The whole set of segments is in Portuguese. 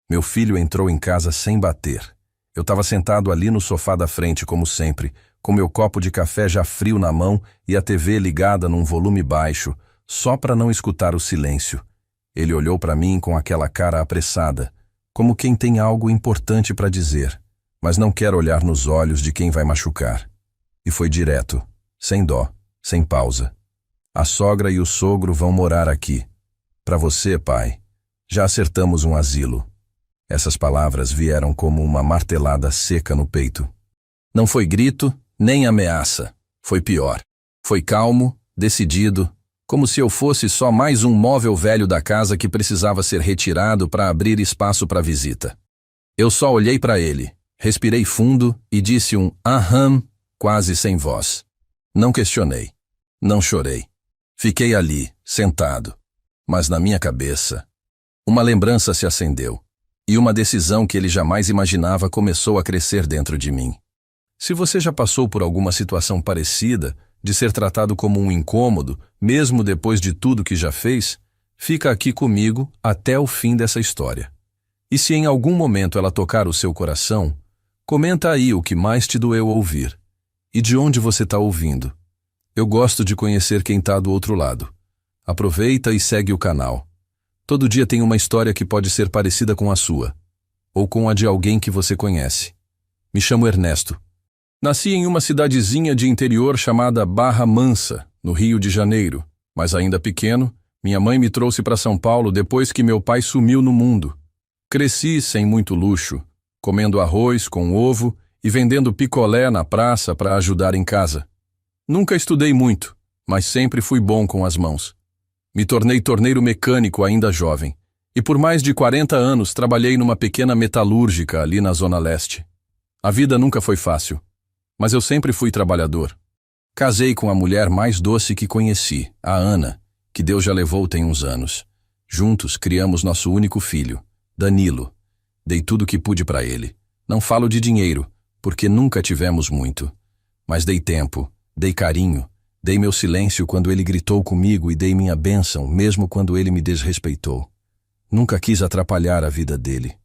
Meu filho entrou em casa sem bater. Eu estava sentado ali no sofá da frente, como sempre, com meu copo de café já frio na mão e a TV ligada num volume baixo, só para não escutar o silêncio. Ele olhou para mim com aquela cara apressada, como quem tem algo importante para dizer, mas não quer olhar nos olhos de quem vai machucar. E foi direto, sem dó, sem pausa. A sogra e o sogro vão morar aqui. Para você, pai. Já acertamos um asilo. Essas palavras vieram como uma martelada seca no peito. Não foi grito, nem ameaça. Foi pior. Foi calmo, decidido, como se eu fosse só mais um móvel velho da casa que precisava ser retirado para abrir espaço para visita. Eu só olhei para ele, respirei fundo e disse um aham, quase sem voz. Não questionei. Não chorei. Fiquei ali, sentado. Mas na minha cabeça, uma lembrança se acendeu. E uma decisão que ele jamais imaginava começou a crescer dentro de mim. Se você já passou por alguma situação parecida, de ser tratado como um incômodo, mesmo depois de tudo que já fez, fica aqui comigo até o fim dessa história. E se em algum momento ela tocar o seu coração, comenta aí o que mais te doeu ouvir. E de onde você está ouvindo. Eu gosto de conhecer quem está do outro lado. Aproveita e segue o canal. Todo dia tem uma história que pode ser parecida com a sua, ou com a de alguém que você conhece. Me chamo Ernesto. Nasci em uma cidadezinha de interior chamada Barra Mansa, no Rio de Janeiro, mas ainda pequeno, minha mãe me trouxe para São Paulo depois que meu pai sumiu no mundo. Cresci sem muito luxo, comendo arroz com ovo e vendendo picolé na praça para ajudar em casa. Nunca estudei muito, mas sempre fui bom com as mãos. Me tornei torneiro mecânico ainda jovem, e por mais de 40 anos trabalhei numa pequena metalúrgica ali na Zona Leste. A vida nunca foi fácil, mas eu sempre fui trabalhador. Casei com a mulher mais doce que conheci, a Ana, que Deus já levou tem uns anos. Juntos criamos nosso único filho, Danilo. Dei tudo o que pude para ele. Não falo de dinheiro, porque nunca tivemos muito. Mas dei tempo, dei carinho, dei meu silêncio quando ele gritou comigo e dei minha bênção, mesmo quando ele me desrespeitou. Nunca quis atrapalhar a vida dele.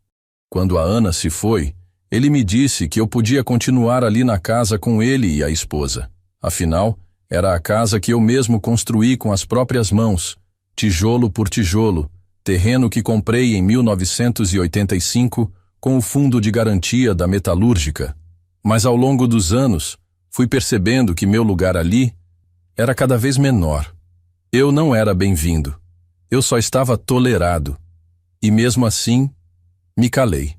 Quando a Ana se foi, ele me disse que eu podia continuar ali na casa com ele e a esposa. Afinal, era a casa que eu mesmo construí com as próprias mãos, tijolo por tijolo, terreno que comprei em 1985 com o fundo de garantia da metalúrgica. Mas ao longo dos anos, fui percebendo que meu lugar ali era cada vez menor. Eu não era bem-vindo. Eu só estava tolerado. E mesmo assim, me calei.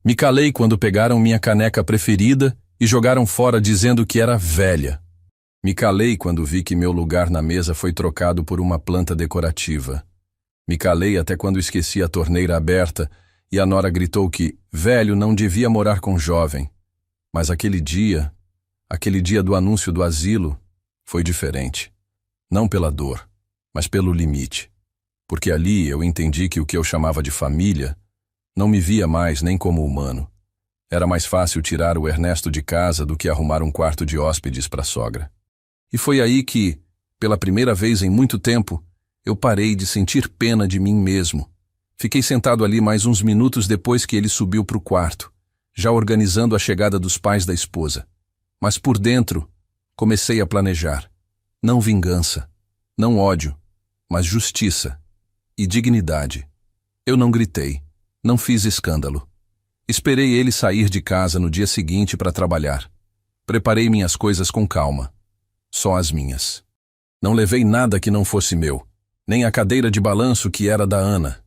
Me calei quando pegaram minha caneca preferida e jogaram fora dizendo que era velha. Me calei quando vi que meu lugar na mesa foi trocado por uma planta decorativa. Me calei até quando esqueci a torneira aberta e a nora gritou que velho não devia morar com jovem. Mas aquele dia do anúncio do asilo, foi diferente. Não pela dor, mas pelo limite. Porque ali eu entendi que o que eu chamava de família não me via mais nem como humano. Era mais fácil tirar o Ernesto de casa do que arrumar um quarto de hóspedes para a sogra. E foi aí que, pela primeira vez em muito tempo, eu parei de sentir pena de mim mesmo. Fiquei sentado ali mais uns minutos depois que ele subiu para o quarto, já organizando a chegada dos pais da esposa. Mas por dentro, comecei a planejar. Não vingança, não ódio, mas justiça e dignidade. Eu não gritei, não fiz escândalo. Esperei ele sair de casa no dia seguinte para trabalhar. Preparei minhas coisas com calma. Só as minhas. Não levei nada que não fosse meu, nem a cadeira de balanço que era da Ana.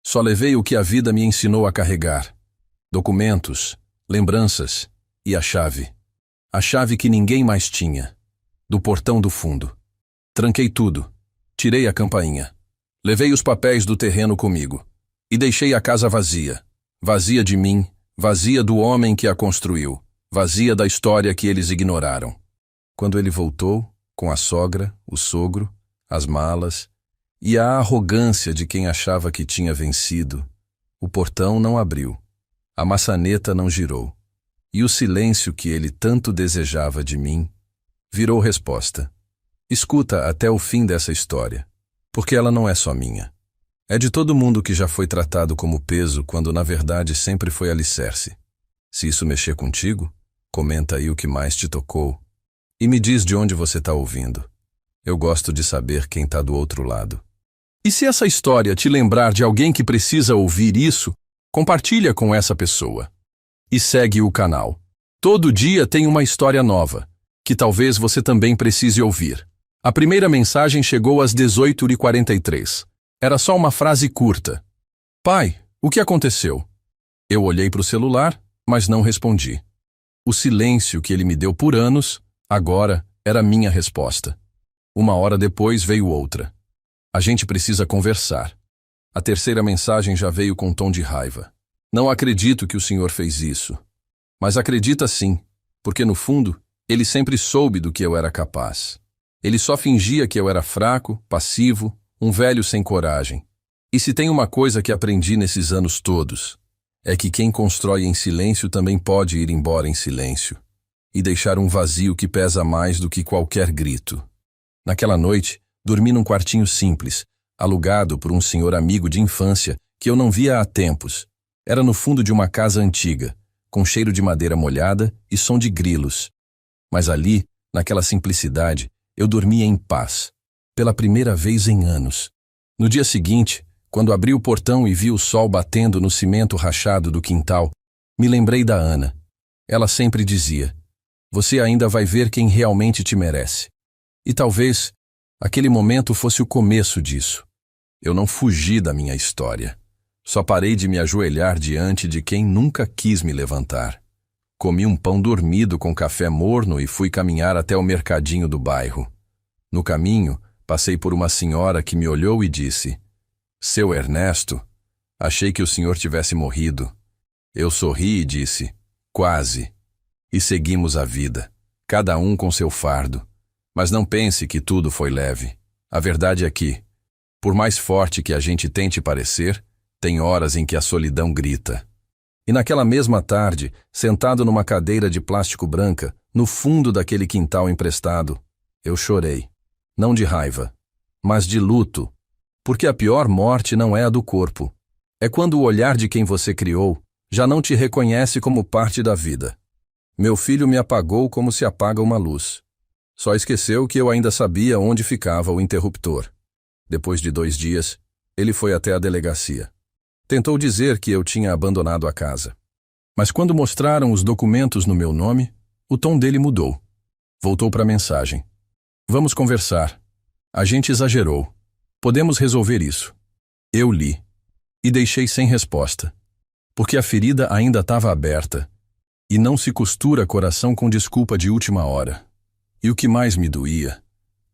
Só levei o que a vida me ensinou a carregar. Documentos, lembranças e a chave. A chave que ninguém mais tinha. Do portão do fundo. Tranquei tudo. Tirei a campainha. Levei os papéis do terreno comigo. E deixei a casa vazia. Vazia de mim, vazia do homem que a construiu, vazia da história que eles ignoraram. Quando ele voltou, com a sogra, o sogro, as malas e a arrogância de quem achava que tinha vencido, o portão não abriu, a maçaneta não girou, e o silêncio que ele tanto desejava de mim virou resposta. Escuta até o fim dessa história, porque ela não é só minha. É de todo mundo que já foi tratado como peso quando na verdade sempre foi alicerce. Se isso mexer contigo, comenta aí o que mais te tocou e me diz de onde você está ouvindo. Eu gosto de saber quem está do outro lado. E se essa história te lembrar de alguém que precisa ouvir isso, compartilha com essa pessoa. E segue o canal. Todo dia tem uma história nova, que talvez você também precise ouvir. A primeira mensagem chegou às 18h43. Era só uma frase curta. Pai, o que aconteceu? Eu olhei para o celular, mas não respondi. O silêncio que ele me deu por anos, agora, era minha resposta. Uma hora depois veio outra. A gente precisa conversar. A terceira mensagem já veio com tom de raiva. Não acredito que o senhor fez isso. Mas acredita sim, porque no fundo, ele sempre soube do que eu era capaz. Ele só fingia que eu era fraco, passivo, um velho sem coragem. E se tem uma coisa que aprendi nesses anos todos, é que quem constrói em silêncio também pode ir embora em silêncio e deixar um vazio que pesa mais do que qualquer grito. Naquela noite, dormi num quartinho simples, alugado por um senhor amigo de infância que eu não via há tempos. Era no fundo de uma casa antiga, com cheiro de madeira molhada e som de grilos. Mas ali, naquela simplicidade, eu dormia em paz, pela primeira vez em anos. No dia seguinte, quando abri o portão e vi o sol batendo no cimento rachado do quintal, me lembrei da Ana. Ela sempre dizia, você ainda vai ver quem realmente te merece. E talvez aquele momento fosse o começo disso. Eu não fugi da minha história. Só parei de me ajoelhar diante de quem nunca quis me levantar. Comi um pão dormido com café morno e fui caminhar até o mercadinho do bairro. No caminho, passei por uma senhora que me olhou e disse, seu Ernesto, achei que o senhor tivesse morrido. Eu sorri e disse, quase. E seguimos a vida, cada um com seu fardo. Mas não pense que tudo foi leve. A verdade é que, por mais forte que a gente tente parecer, tem horas em que a solidão grita. E naquela mesma tarde, sentado numa cadeira de plástico branca, no fundo daquele quintal emprestado, eu chorei. Não de raiva, mas de luto. Porque a pior morte não é a do corpo. É quando o olhar de quem você criou já não te reconhece como parte da vida. Meu filho me apagou como se apaga uma luz. Só esqueceu que eu ainda sabia onde ficava o interruptor. Depois de 2 dias, ele foi até a delegacia. Tentou dizer que eu tinha abandonado a casa. Mas quando mostraram os documentos no meu nome, o tom dele mudou. Voltou para a mensagem. Vamos conversar. A gente exagerou. Podemos resolver isso. Eu li. E deixei sem resposta. Porque a ferida ainda estava aberta. E não se costura coração com desculpa de última hora. E o que mais me doía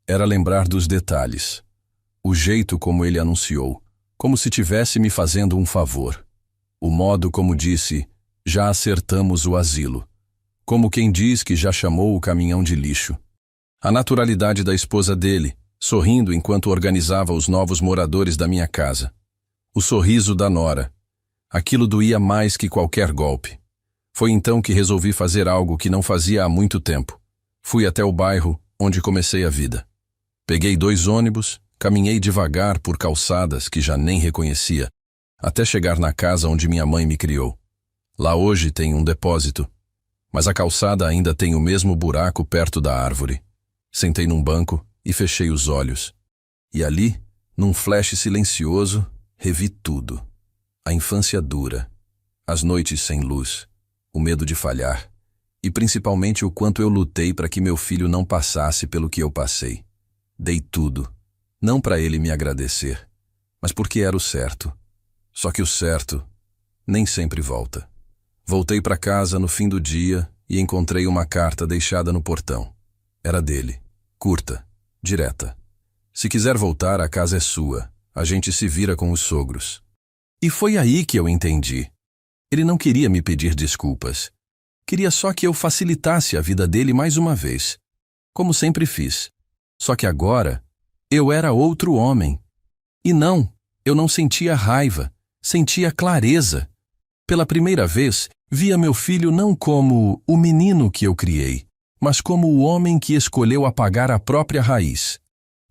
era lembrar dos detalhes. O jeito como ele anunciou, como se tivesse me fazendo um favor. O modo como disse, já acertamos o asilo. Como quem diz que já chamou o caminhão de lixo. A naturalidade da esposa dele, sorrindo enquanto organizava os novos moradores da minha casa. O sorriso da nora. Aquilo doía mais que qualquer golpe. Foi então que resolvi fazer algo que não fazia há muito tempo. Fui até o bairro onde comecei a vida. Peguei 2 ônibus, caminhei devagar por calçadas que já nem reconhecia, até chegar na casa onde minha mãe me criou. Lá hoje tem um depósito, mas a calçada ainda tem o mesmo buraco perto da árvore. Sentei num banco e fechei os olhos. E ali, num flash silencioso, revi tudo. A infância dura, as noites sem luz, o medo de falhar. E principalmente o quanto eu lutei para que meu filho não passasse pelo que eu passei. Dei tudo, não para ele me agradecer, mas porque era o certo. Só que o certo nem sempre volta. Voltei para casa no fim do dia e encontrei uma carta deixada no portão. Era dele, curta, direta. Se quiser voltar, a casa é sua, a gente se vira com os sogros. E foi aí que eu entendi. Ele não queria me pedir desculpas. Queria só que eu facilitasse a vida dele mais uma vez, como sempre fiz. Só que agora, eu era outro homem. E não, eu não sentia raiva, sentia clareza. Pela primeira vez, via meu filho não como o menino que eu criei, mas como o homem que escolheu apagar a própria raiz.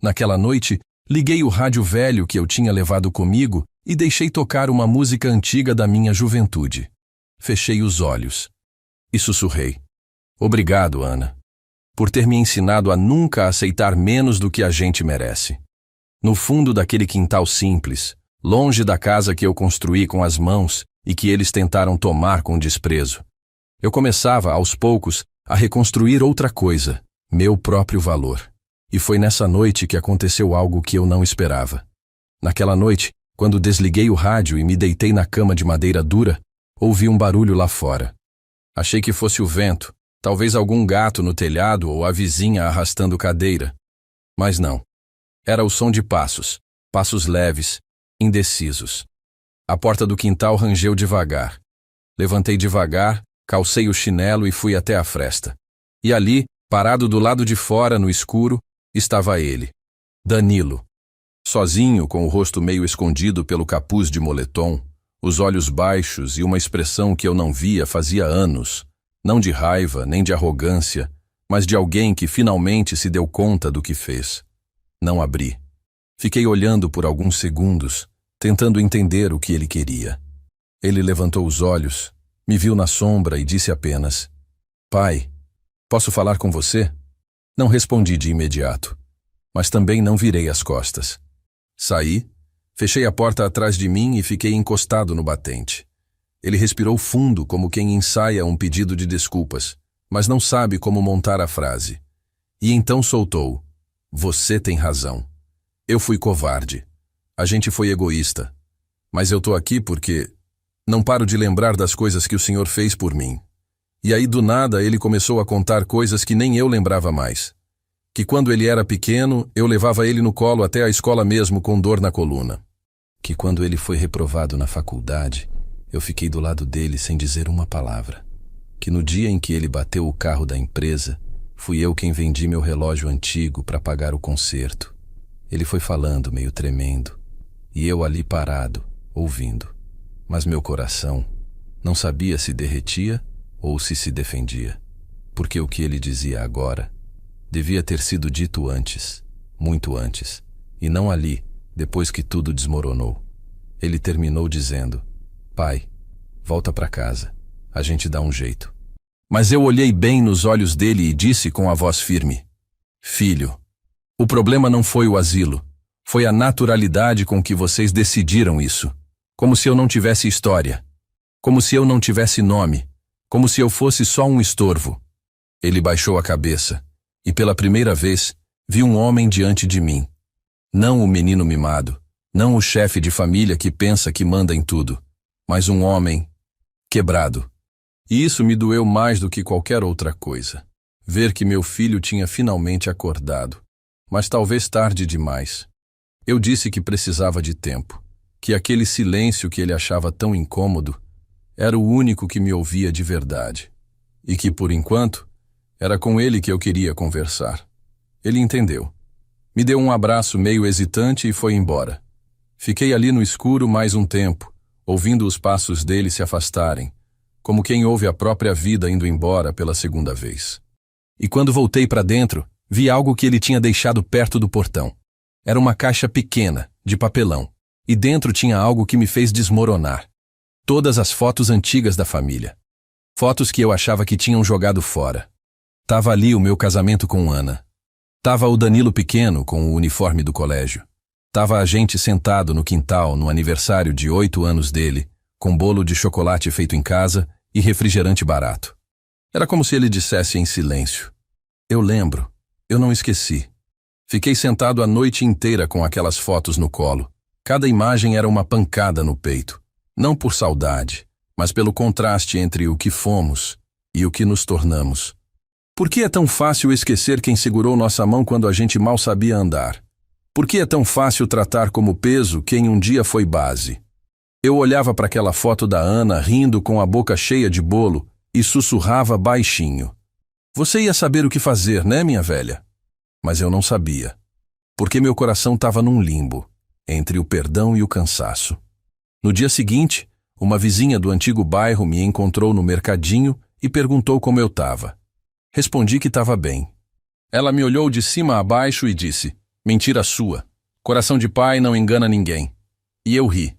Naquela noite, Liguei o rádio velho que eu tinha levado comigo e deixei tocar uma música antiga da minha juventude. Fechei os olhos e sussurrei: "Obrigado, Ana, por ter me ensinado a nunca aceitar menos do que a gente merece." No fundo daquele quintal simples, longe da casa que eu construí com as mãos e que eles tentaram tomar com desprezo, eu começava, aos poucos, a reconstruir outra coisa, meu próprio valor. E foi nessa noite que aconteceu algo que eu não esperava. Naquela noite, quando desliguei o rádio e me deitei na cama de madeira dura, ouvi um barulho lá fora. Achei que fosse o vento, talvez algum gato no telhado ou a vizinha arrastando cadeira. Mas não. Era o som de passos, passos leves, indecisos. A porta do quintal rangeu devagar. Levantei devagar, calcei o chinelo e fui até a fresta. E ali, parado do lado de fora, no escuro, estava ele, Danilo. Sozinho, com o rosto meio escondido pelo capuz de moletom, os olhos baixos e uma expressão que eu não via fazia anos, não de raiva nem de arrogância, mas de alguém que finalmente se deu conta do que fez. Não abri. Fiquei olhando por alguns segundos, tentando entender o que ele queria. Ele levantou os olhos, me viu na sombra e disse apenas: "Pai, posso falar com você?" Não respondi de imediato, mas também não virei as costas. Saí, fechei a porta atrás de mim e fiquei encostado no batente. Ele respirou fundo como quem ensaia um pedido de desculpas, mas não sabe como montar a frase. E então soltou: "Você tem razão. Eu fui covarde. A gente foi egoísta. Mas eu tô aqui porque não paro de lembrar das coisas que o senhor fez por mim." E aí do nada ele começou a contar coisas que nem eu lembrava mais. Que quando ele era pequeno, eu levava ele no colo até a escola mesmo com dor na coluna. Que quando ele foi reprovado na faculdade, eu fiquei do lado dele sem dizer uma palavra. Que no dia em que ele bateu o carro da empresa, fui eu quem vendi meu relógio antigo para pagar o conserto. Ele foi falando meio tremendo, e eu ali parado, ouvindo. Mas meu coração não sabia se derretia ou se defendia, porque o que ele dizia agora devia ter sido dito antes, muito antes, e não ali, depois que tudo desmoronou. Ele terminou dizendo: "Pai, volta para casa, a gente dá um jeito." Mas eu olhei bem nos olhos dele e disse com a voz firme: "Filho, o problema não foi o asilo, foi a naturalidade com que vocês decidiram isso, como se eu não tivesse história, como se eu não tivesse nome, como se eu fosse só um estorvo." Ele baixou a cabeça, e pela primeira vez, vi um homem diante de mim. Não o menino mimado, não o chefe de família que pensa que manda em tudo, mas um homem quebrado. E isso me doeu mais do que qualquer outra coisa. Ver que meu filho tinha finalmente acordado, mas talvez tarde demais. Eu disse que precisava de tempo, que aquele silêncio que ele achava tão incômodo era o único que me ouvia de verdade, e que, por enquanto, era com ele que eu queria conversar. Ele entendeu. Me deu um abraço meio hesitante e foi embora. Fiquei ali no escuro mais um tempo, ouvindo os passos dele se afastarem, como quem ouve a própria vida indo embora pela segunda vez. E quando voltei para dentro, vi algo que ele tinha deixado perto do portão. Era uma caixa pequena, de papelão, e dentro tinha algo que me fez desmoronar. Todas as fotos antigas da família. Fotos que eu achava que tinham jogado fora. Tava ali o meu casamento com Ana. Tava o Danilo pequeno com o uniforme do colégio. Tava a gente sentado no quintal no aniversário de 8 anos dele, com bolo de chocolate feito em casa e refrigerante barato. Era como se ele dissesse em silêncio: "Eu lembro, eu não esqueci." Fiquei sentado a noite inteira com aquelas fotos no colo. Cada imagem era uma pancada no peito. Não por saudade, mas pelo contraste entre o que fomos e o que nos tornamos. Por que é tão fácil esquecer quem segurou nossa mão quando a gente mal sabia andar? Por que é tão fácil tratar como peso quem um dia foi base? Eu olhava para aquela foto da Ana rindo com a boca cheia de bolo e sussurrava baixinho: "Você ia saber o que fazer, né, minha velha?" Mas eu não sabia, porque meu coração estava num limbo, entre o perdão e o cansaço. No dia seguinte, uma vizinha do antigo bairro me encontrou no mercadinho e perguntou como eu estava. Respondi que estava bem. Ela me olhou de cima a baixo e disse: "Mentira sua. Coração de pai não engana ninguém. E eu ri.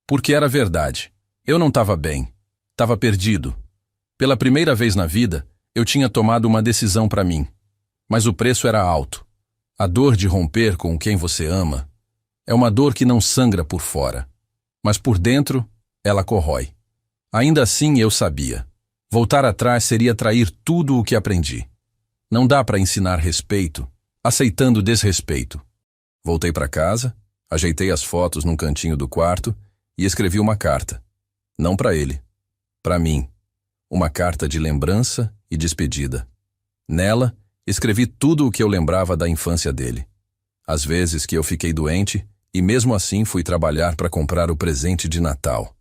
Porque era verdade. Eu não estava bem. Estava perdido. Pela primeira vez na vida, eu tinha tomado uma decisão para mim. Mas o preço era alto. A dor de romper com quem você ama é uma dor que não sangra por fora, mas por dentro ela corrói. Ainda assim eu sabia. Voltar atrás seria trair tudo o que aprendi. Não dá para ensinar respeito, aceitando desrespeito. Voltei para casa, ajeitei as fotos num cantinho do quarto e escrevi uma carta. Não para ele, para mim. Uma carta de lembrança e despedida. Nela, escrevi tudo o que eu lembrava da infância dele. As vezes que eu fiquei doente e mesmo assim fui trabalhar para comprar o presente de Natal.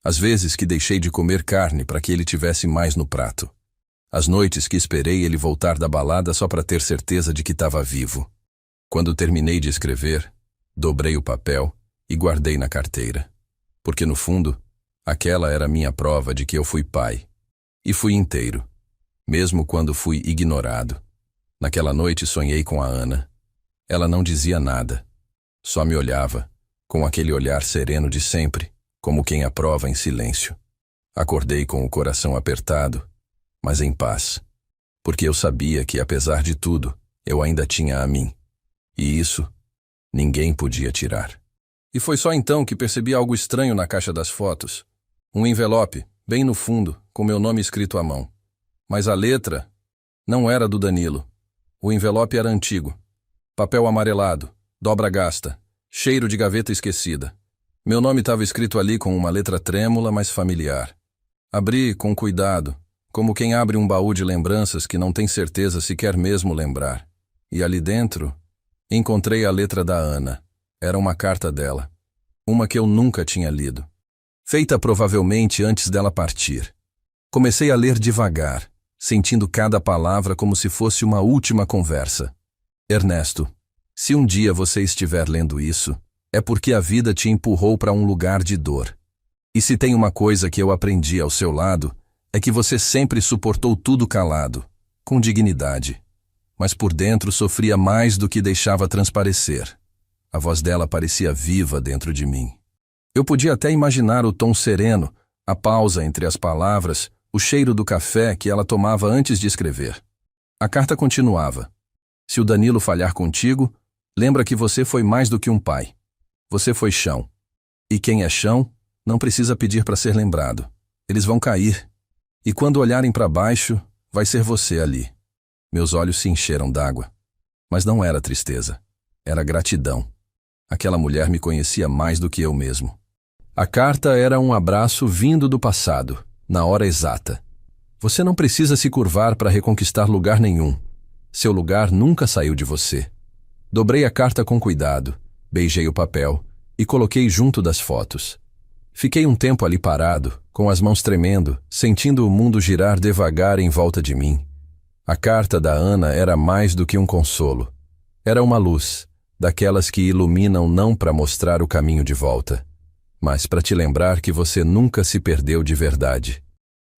As vezes que deixei de comer carne para que ele tivesse mais no prato. As noites que esperei ele voltar da balada só para ter certeza de que estava vivo. Quando terminei de escrever, dobrei o papel e guardei na carteira. Porque no fundo, aquela era a minha prova de que eu fui pai. E fui inteiro, mesmo quando fui ignorado. Naquela noite sonhei com a Ana. Ela não dizia nada. Só me olhava, com aquele olhar sereno de sempre, como quem aprova em silêncio. Acordei com o coração apertado, mas em paz, porque eu sabia que, apesar de tudo, eu ainda tinha a mim. E isso, ninguém podia tirar. E foi só então que percebi algo estranho na caixa das fotos. Um envelope, bem no fundo, com meu nome escrito à mão. Mas a letra não era do Danilo. O envelope era antigo. Papel amarelado, dobra gasta, cheiro de gaveta esquecida. Meu nome estava escrito ali com uma letra trêmula, mas familiar. Abri com cuidado, como quem abre um baú de lembranças que não tem certeza se quer mesmo lembrar. E ali dentro, encontrei a letra da Ana. Era uma carta dela. Uma que eu nunca tinha lido. Feita provavelmente antes dela partir. Comecei a ler devagar, sentindo cada palavra como se fosse uma última conversa. Ernesto, se um dia você estiver lendo isso, é porque a vida te empurrou para um lugar de dor. E se tem uma coisa que eu aprendi ao seu lado, é que você sempre suportou tudo calado, com dignidade. Mas por dentro sofria mais do que deixava transparecer. A voz dela parecia viva dentro de mim. Eu podia até imaginar o tom sereno, a pausa entre as palavras, o cheiro do café que ela tomava antes de escrever. A carta continuava. Se o Danilo falhar contigo, lembra que você foi mais do que um pai. Você foi chão. E quem é chão, não precisa pedir para ser lembrado. Eles vão cair. E quando olharem para baixo, vai ser você ali. Meus olhos se encheram d'água. Mas não era tristeza. Era gratidão. Aquela mulher me conhecia mais do que eu mesmo. A carta era um abraço vindo do passado, na hora exata. Você não precisa se curvar para reconquistar lugar nenhum. Seu lugar nunca saiu de você. Dobrei a carta com cuidado, beijei o papel e coloquei junto das fotos. Fiquei um tempo ali parado, com as mãos tremendo, sentindo o mundo girar devagar em volta de mim. A carta da Ana era mais do que um consolo. Era uma luz, daquelas que iluminam não para mostrar o caminho de volta, mas para te lembrar que você nunca se perdeu de verdade.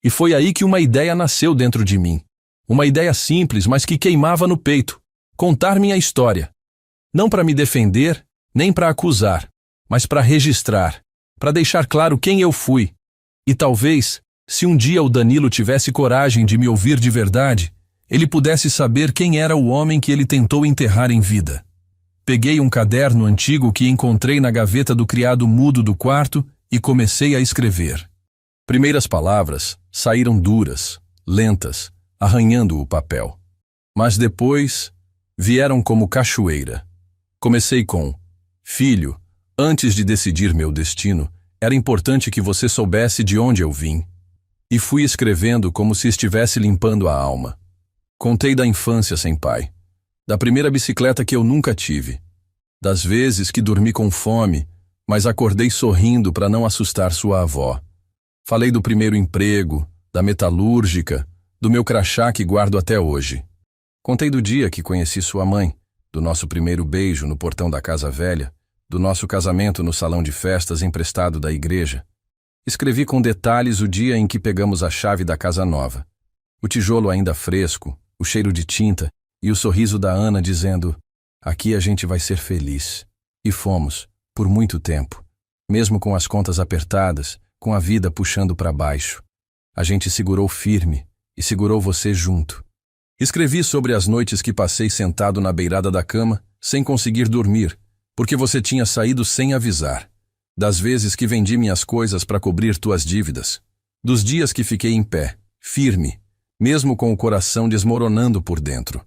E foi aí que uma ideia nasceu dentro de mim. Uma ideia simples, mas que queimava no peito. Contar minha história. Não para me defender, nem para acusar, mas para registrar, para deixar claro quem eu fui. E talvez, se um dia o Danilo tivesse coragem de me ouvir de verdade, ele pudesse saber quem era o homem que ele tentou enterrar em vida. Peguei um caderno antigo que encontrei na gaveta do criado mudo do quarto e comecei a escrever. Primeiras palavras saíram duras, lentas, arranhando o papel. Mas depois vieram como cachoeira. Comecei com: filho, antes de decidir meu destino, era importante que você soubesse de onde eu vim. E fui escrevendo como se estivesse limpando a alma. Contei da infância sem pai, da primeira bicicleta que eu nunca tive, das vezes que dormi com fome, mas acordei sorrindo para não assustar sua avó. Falei do primeiro emprego, da metalúrgica, do meu crachá que guardo até hoje. Contei do dia que conheci sua mãe, do nosso primeiro beijo no portão da casa velha, do nosso casamento no salão de festas emprestado da igreja. Escrevi com detalhes o dia em que pegamos a chave da casa nova. O tijolo ainda fresco, o cheiro de tinta e o sorriso da Ana dizendo: aqui a gente vai ser feliz. E fomos, por muito tempo, mesmo com as contas apertadas, com a vida puxando para baixo. A gente segurou firme e segurou você junto. Escrevi sobre as noites que passei sentado na beirada da cama, sem conseguir dormir, porque você tinha saído sem avisar. Das vezes que vendi minhas coisas para cobrir tuas dívidas. Dos dias que fiquei em pé, firme, mesmo com o coração desmoronando por dentro.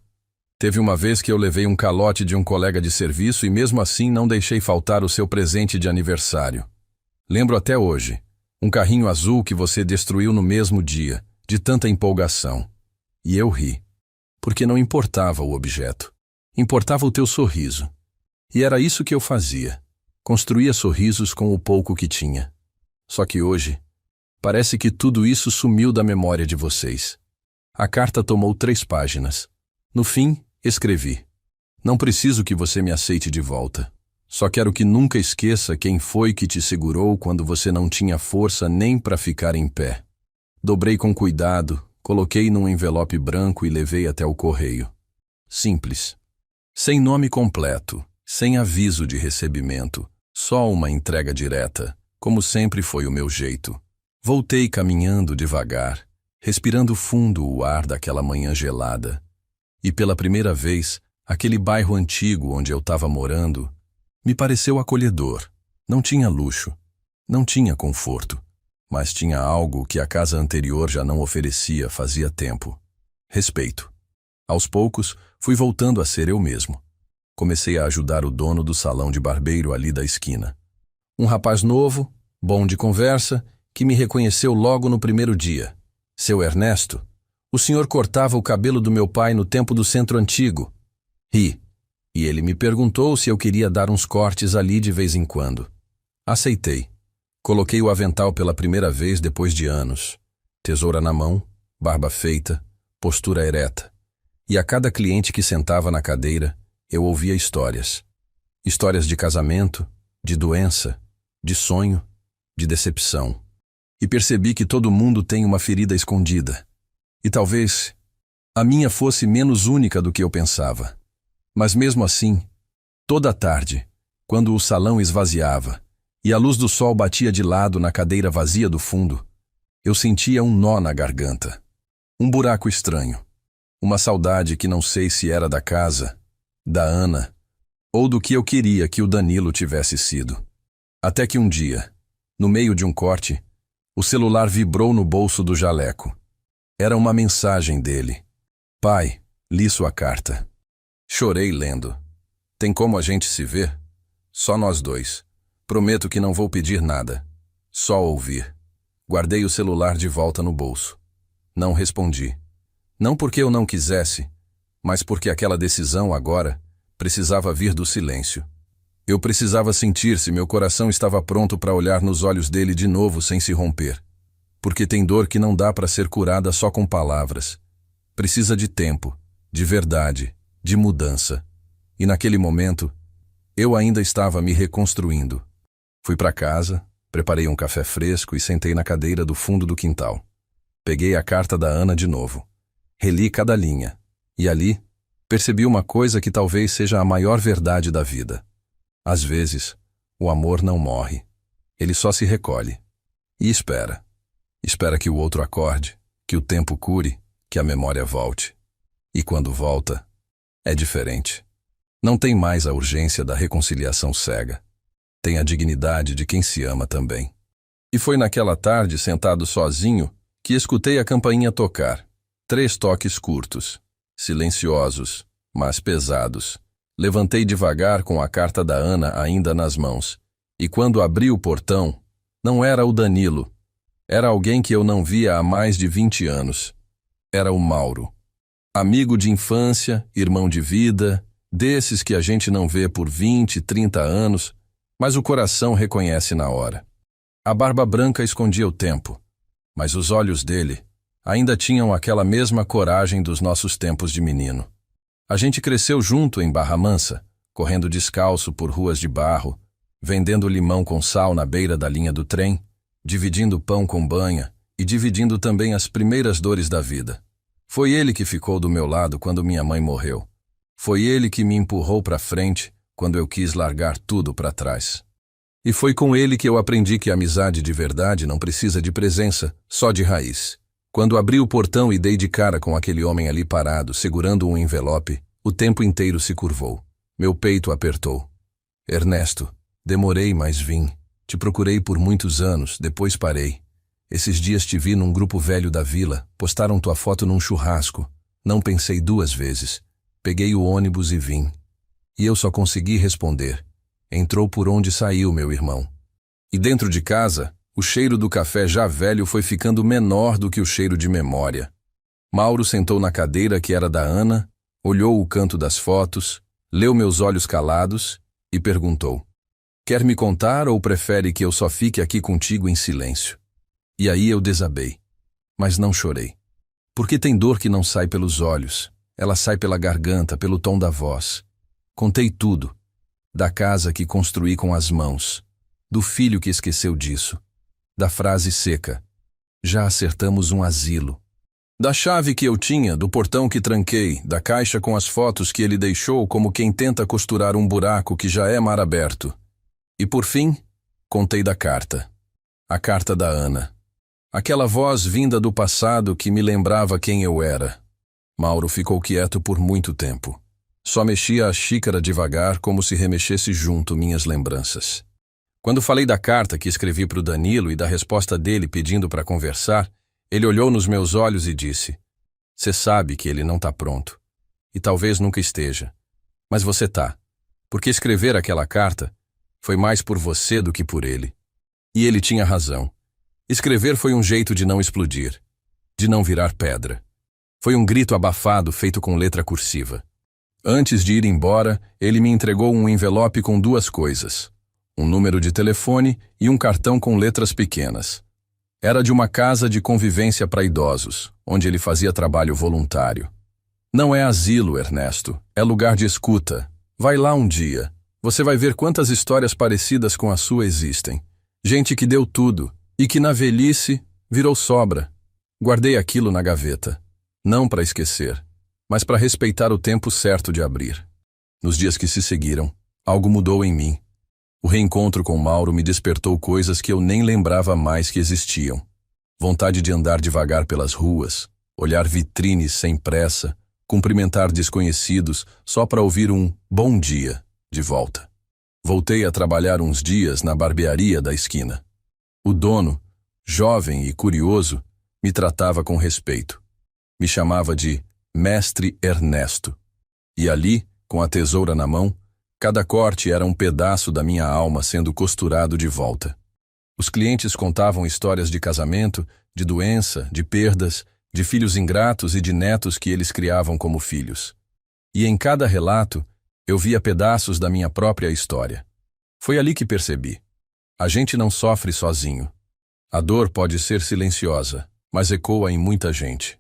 Teve uma vez que eu levei um calote de um colega de serviço e mesmo assim não deixei faltar o seu presente de aniversário. Lembro até hoje, um carrinho azul que você destruiu no mesmo dia, de tanta empolgação. E eu ri, porque não importava o objeto, importava o teu sorriso. E era isso que eu fazia, construía sorrisos com o pouco que tinha. Só que hoje, parece que tudo isso sumiu da memória de vocês. A carta tomou 3 páginas. No fim, escrevi: não preciso que você me aceite de volta. Só quero que nunca esqueça quem foi que te segurou quando você não tinha força nem para ficar em pé. Dobrei com cuidado, coloquei num envelope branco e levei até o correio. Simples. Sem nome completo, sem aviso de recebimento, só uma entrega direta, como sempre foi o meu jeito. Voltei caminhando devagar, respirando fundo o ar daquela manhã gelada. E pela primeira vez, aquele bairro antigo onde eu estava morando me pareceu acolhedor. Não tinha luxo, não tinha conforto, mas tinha algo que a casa anterior já não oferecia fazia tempo: respeito. Aos poucos, fui voltando a ser eu mesmo. Comecei a ajudar o dono do salão de barbeiro ali da esquina. Um rapaz novo, bom de conversa, que me reconheceu logo no primeiro dia. Seu Ernesto, o senhor cortava o cabelo do meu pai no tempo do Centro Antigo. Ri. E ele me perguntou se eu queria dar uns cortes ali de vez em quando. Aceitei. Coloquei o avental pela primeira vez depois de anos. Tesoura na mão, barba feita, postura ereta. E a cada cliente que sentava na cadeira, eu ouvia histórias. Histórias de casamento, de doença, de sonho, de decepção. E percebi que todo mundo tem uma ferida escondida. E talvez a minha fosse menos única do que eu pensava. Mas mesmo assim, toda tarde, quando o salão esvaziava e a luz do sol batia de lado na cadeira vazia do fundo, eu sentia um nó na garganta, um buraco estranho, uma saudade que não sei se era da casa, da Ana, ou do que eu queria que o Danilo tivesse sido. Até que um dia, no meio de um corte, o celular vibrou no bolso do jaleco. Era uma mensagem dele. Pai, li sua carta. Chorei lendo. Tem como a gente se ver? Só nós dois. Prometo que não vou pedir nada. Só ouvir. Guardei o celular de volta no bolso. Não respondi. Não porque eu não quisesse, mas porque aquela decisão agora precisava vir do silêncio. Eu precisava sentir se meu coração estava pronto para olhar nos olhos dele de novo sem se romper. Porque tem dor que não dá para ser curada só com palavras. Precisa de tempo, de verdade, de mudança. E naquele momento, eu ainda estava me reconstruindo. Fui para casa, preparei um café fresco e sentei na cadeira do fundo do quintal. Peguei a carta da Ana de novo. Reli cada linha. E ali, percebi uma coisa que talvez seja a maior verdade da vida. Às vezes, o amor não morre. Ele só se recolhe. E espera. Espera que o outro acorde, que o tempo cure, que a memória volte. E quando volta, é diferente. Não tem mais a urgência da reconciliação cega. Tem a dignidade de quem se ama também. E foi naquela tarde, sentado sozinho, que escutei a campainha tocar. 3 toques curtos, silenciosos, mas pesados. Levantei devagar com a carta da Ana ainda nas mãos. E quando abri o portão, não era o Danilo. Era alguém que eu não via há mais de 20 anos. Era o Mauro. Amigo de infância, irmão de vida, desses que a gente não vê por 20, 30 anos, mas o coração reconhece na hora. A barba branca escondia o tempo, mas os olhos dele ainda tinham aquela mesma coragem dos nossos tempos de menino. A gente cresceu junto em Barra Mansa, correndo descalço por ruas de barro, vendendo limão com sal na beira da linha do trem, dividindo pão com banha e dividindo também as primeiras dores da vida. Foi ele que ficou do meu lado quando minha mãe morreu. Foi ele que me empurrou para frente quando eu quis largar tudo para trás. E foi com ele que eu aprendi que a amizade de verdade não precisa de presença, só de raiz. Quando abri o portão e dei de cara com aquele homem ali parado, segurando um envelope, o tempo inteiro se curvou. Meu peito apertou. Ernesto, demorei, mas vim. Te procurei por muitos anos, depois parei. Esses dias te vi num grupo velho da vila, postaram tua foto num churrasco. Não pensei 2 vezes. Peguei o ônibus e vim. E eu só consegui responder. Entrou por onde saiu, meu irmão. E dentro de casa, o cheiro do café já velho foi ficando menor do que o cheiro de memória. Mauro sentou na cadeira que era da Ana, olhou o canto das fotos, leu meus olhos calados e perguntou: quer me contar ou prefere que eu só fique aqui contigo em silêncio? E aí eu desabei. Mas não chorei. Porque tem dor que não sai pelos olhos, ela sai pela garganta, pelo tom da voz. Contei tudo. Da casa que construí com as mãos, do filho que esqueceu disso, da frase seca: já acertamos um asilo. Da chave que eu tinha, do portão que tranquei, da caixa com as fotos que ele deixou como quem tenta costurar um buraco que já é mar aberto. E por fim, contei da carta. A carta da Ana. Aquela voz vinda do passado que me lembrava quem eu era. Mauro ficou quieto por muito tempo. Só mexia a xícara devagar como se remexesse junto minhas lembranças. Quando falei da carta que escrevi para o Danilo e da resposta dele pedindo para conversar, ele olhou nos meus olhos e disse: "Você sabe que ele não está pronto. E talvez nunca esteja. Mas você tá. Porque escrever aquela carta foi mais por você do que por ele." E ele tinha razão. Escrever foi um jeito de não explodir, de não virar pedra. Foi um grito abafado feito com letra cursiva. Antes de ir embora, ele me entregou um envelope com 2 coisas: um número de telefone e um cartão com letras pequenas. Era de uma casa de convivência para idosos, onde ele fazia trabalho voluntário. Não é asilo, Ernesto, é lugar de escuta. Vai lá um dia. Você vai ver quantas histórias parecidas com a sua existem. Gente que deu tudo e que na velhice virou sobra. Guardei aquilo na gaveta. Não para esquecer, mas para respeitar o tempo certo de abrir. Nos dias que se seguiram, algo mudou em mim. O reencontro com Mauro me despertou coisas que eu nem lembrava mais que existiam. Vontade de andar devagar pelas ruas, olhar vitrines sem pressa, cumprimentar desconhecidos só para ouvir um "bom dia" de volta. Voltei a trabalhar uns dias na barbearia da esquina. O dono, jovem e curioso, me tratava com respeito. Me chamava de Mestre Ernesto. E ali, com a tesoura na mão, cada corte era um pedaço da minha alma sendo costurado de volta. Os clientes contavam histórias de casamento, de doença, de perdas, de filhos ingratos e de netos que eles criavam como filhos. E em cada relato, eu via pedaços da minha própria história. Foi ali que percebi: a gente não sofre sozinho. A dor pode ser silenciosa, mas ecoa em muita gente.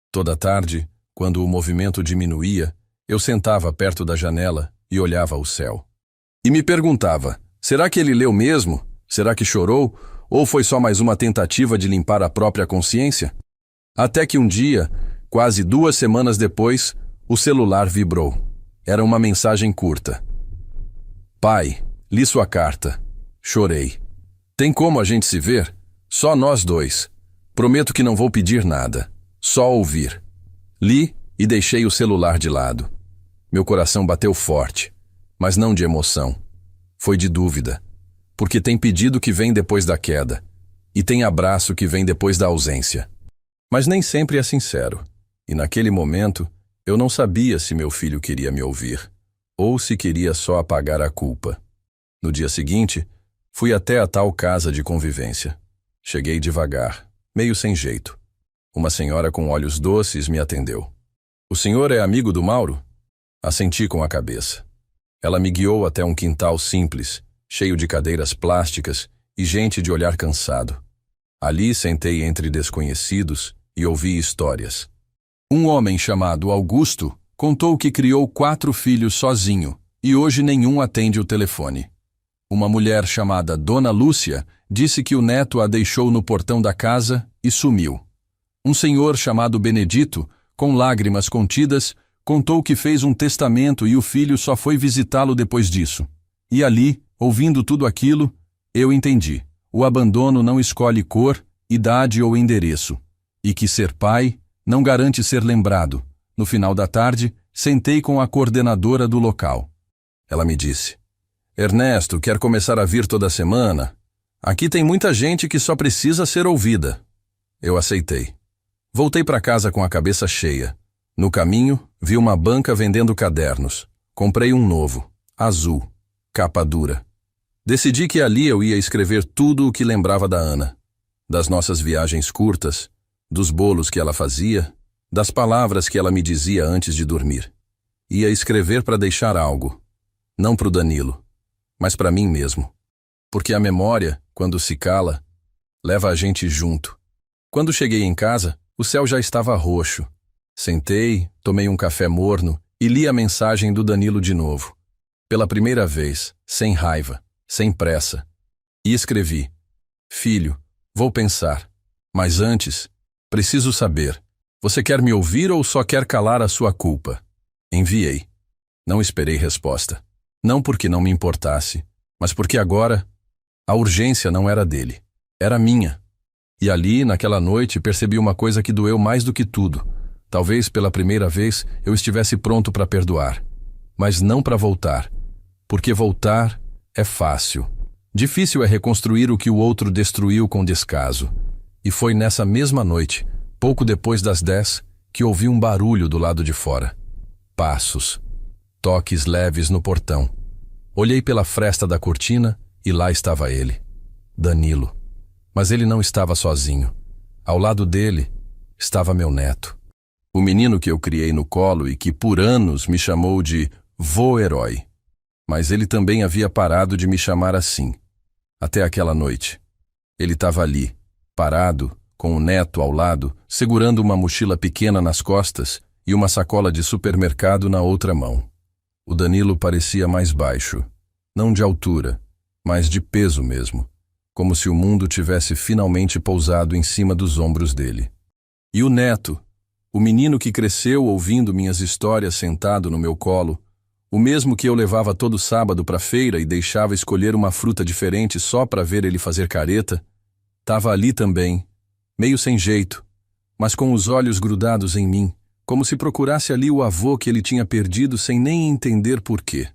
Toda tarde, quando o movimento diminuía, eu sentava perto da janela e olhava o céu. E me perguntava: será que ele leu mesmo? Será que chorou? Ou foi só mais uma tentativa de limpar a própria consciência? Até que um dia, quase 2 semanas depois, o celular vibrou. Era uma mensagem curta: "Pai, li sua carta. Chorei. Tem como a gente se ver? Só nós 2. Prometo que não vou pedir nada. Só ouvir." Li e deixei o celular de lado. Meu coração bateu forte, mas não de emoção. Foi de dúvida. Porque tem pedido que vem depois da queda, e tem abraço que vem depois da ausência. Mas nem sempre é sincero. E naquele momento, eu não sabia se meu filho queria me ouvir, ou se queria só apagar a culpa. No dia seguinte, fui até a tal casa de convivência. Cheguei devagar, meio sem jeito. Uma senhora com olhos doces me atendeu. "O senhor é amigo do Mauro?" Assenti com a cabeça. Ela me guiou até um quintal simples, cheio de cadeiras plásticas e gente de olhar cansado. Ali sentei entre desconhecidos e ouvi histórias. Um homem chamado Augusto contou que criou 4 filhos sozinho e hoje nenhum atende o telefone. Uma mulher chamada Dona Lúcia disse que o neto a deixou no portão da casa e sumiu. Um senhor chamado Benedito, com lágrimas contidas, Contou que fez um testamento e o filho só foi visitá-lo depois disso. E ali, ouvindo tudo aquilo, eu entendi. O abandono não escolhe cor, idade ou endereço. E que ser pai não garante ser lembrado. No final da tarde, sentei com a coordenadora do local. Ela me disse: Ernesto, quer começar a vir toda semana? Aqui tem muita gente que só precisa ser ouvida. Eu aceitei. Voltei para casa com a cabeça cheia. No caminho, vi uma banca vendendo cadernos. Comprei um novo, azul, capa dura. Decidi que ali eu ia escrever tudo o que lembrava da Ana. Das nossas viagens curtas, dos bolos que ela fazia, das palavras que ela me dizia antes de dormir. Ia escrever para deixar algo. Não para o Danilo, mas para mim mesmo. Porque a memória, quando se cala, leva a gente junto. Quando cheguei em casa, o céu já estava roxo. Sentei, tomei um café morno e li a mensagem do Danilo de novo. Pela primeira vez, sem raiva, sem pressa. E escrevi: Filho, vou pensar. Mas antes, preciso saber. Você quer me ouvir ou só quer calar a sua culpa? Enviei. Não esperei resposta. Não porque não me importasse, mas porque agora a urgência não era dele. Era minha. E ali, naquela noite, percebi uma coisa que doeu mais do que tudo. Talvez pela primeira vez eu estivesse pronto para perdoar, mas não para voltar, porque voltar é fácil. Difícil é reconstruir o que o outro destruiu com descaso. E foi nessa mesma noite, pouco depois das 10, que ouvi um barulho do lado de fora. Passos, toques leves no portão. Olhei pela fresta da cortina e lá estava ele, Danilo. Mas ele não estava sozinho. Ao lado dele estava meu neto. O menino que eu criei no colo e que por anos me chamou de vô-herói. Mas ele também havia parado de me chamar assim. Até aquela noite. Ele estava ali, parado, com o neto ao lado, segurando uma mochila pequena nas costas e uma sacola de supermercado na outra mão. O Danilo parecia mais baixo, não de altura, mas de peso mesmo, como se o mundo tivesse finalmente pousado em cima dos ombros dele. E o neto, o menino que cresceu ouvindo minhas histórias sentado no meu colo, o mesmo que eu levava todo sábado para a feira e deixava escolher uma fruta diferente só para ver ele fazer careta, estava ali também, meio sem jeito, mas com os olhos grudados em mim, como se procurasse ali o avô que ele tinha perdido sem nem entender por quê.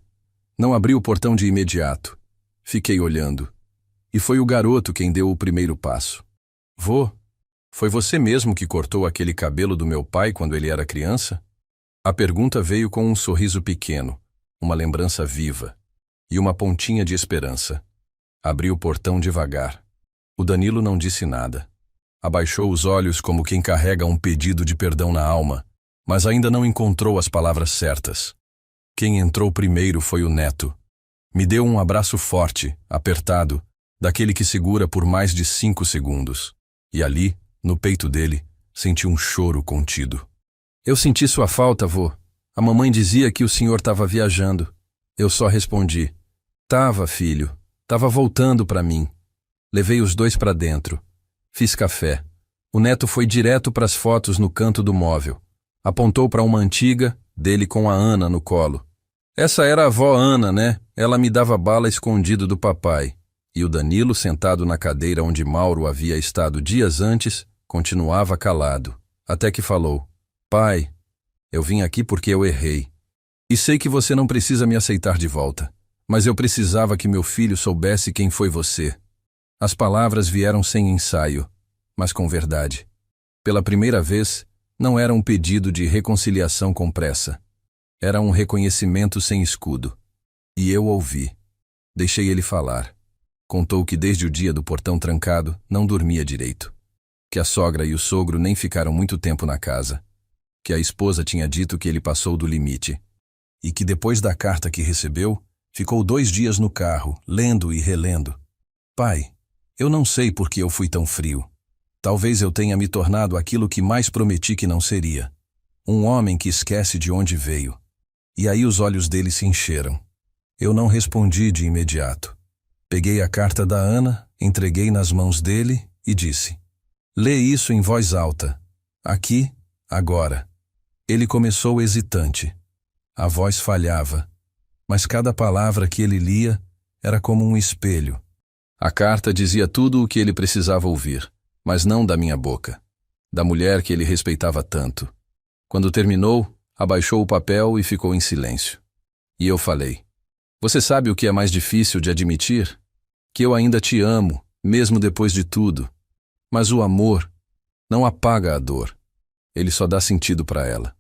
Não abri o portão de imediato. Fiquei olhando. E foi o garoto quem deu o primeiro passo. Vô, foi você mesmo que cortou aquele cabelo do meu pai quando ele era criança? A pergunta veio com um sorriso pequeno, uma lembrança viva e uma pontinha de esperança. Abri o portão devagar. O Danilo não disse nada. Abaixou os olhos como quem carrega um pedido de perdão na alma, mas ainda não encontrou as palavras certas. Quem entrou primeiro foi o neto. Me deu um abraço forte, apertado, daquele que segura por mais de 5 segundos. E ali, no peito dele, senti um choro contido. Eu senti sua falta, vô. A mamãe dizia que o senhor estava viajando. Eu só respondi: Tava, filho. Tava voltando para mim. Levei os dois para dentro. Fiz café. O neto foi direto para as fotos no canto do móvel. Apontou para uma antiga, dele com a Ana no colo. Essa era a avó Ana, né? Ela me dava bala escondido do papai. E o Danilo, sentado na cadeira onde Mauro havia estado dias antes, continuava calado. Até que falou: Pai, eu vim aqui porque eu errei. E sei que você não precisa me aceitar de volta. Mas eu precisava que meu filho soubesse quem foi você. As palavras vieram sem ensaio, mas com verdade. Pela primeira vez, não era um pedido de reconciliação com pressa. Era um reconhecimento sem escudo. E eu ouvi. Deixei ele falar. Contou que desde o dia do portão trancado, não dormia direito. Que a sogra e o sogro nem ficaram muito tempo na casa. Que a esposa tinha dito que ele passou do limite. E que depois da carta que recebeu, ficou 2 dias no carro, lendo e relendo. Pai, eu não sei por que eu fui tão frio. Talvez eu tenha me tornado aquilo que mais prometi que não seria. Um homem que esquece de onde veio. E aí os olhos dele se encheram. Eu não respondi de imediato. Peguei a carta da Ana, entreguei nas mãos dele e disse: Lê isso em voz alta. Aqui, agora. Ele começou hesitante. A voz falhava, mas cada palavra que ele lia era como um espelho. A carta dizia tudo o que ele precisava ouvir, mas não da minha boca, da mulher que ele respeitava tanto. Quando terminou, abaixou o papel e ficou em silêncio. E eu falei: "Você sabe o que é mais difícil de admitir? Que eu ainda te amo, mesmo depois de tudo. Mas o amor não apaga a dor. Ele só dá sentido para ela."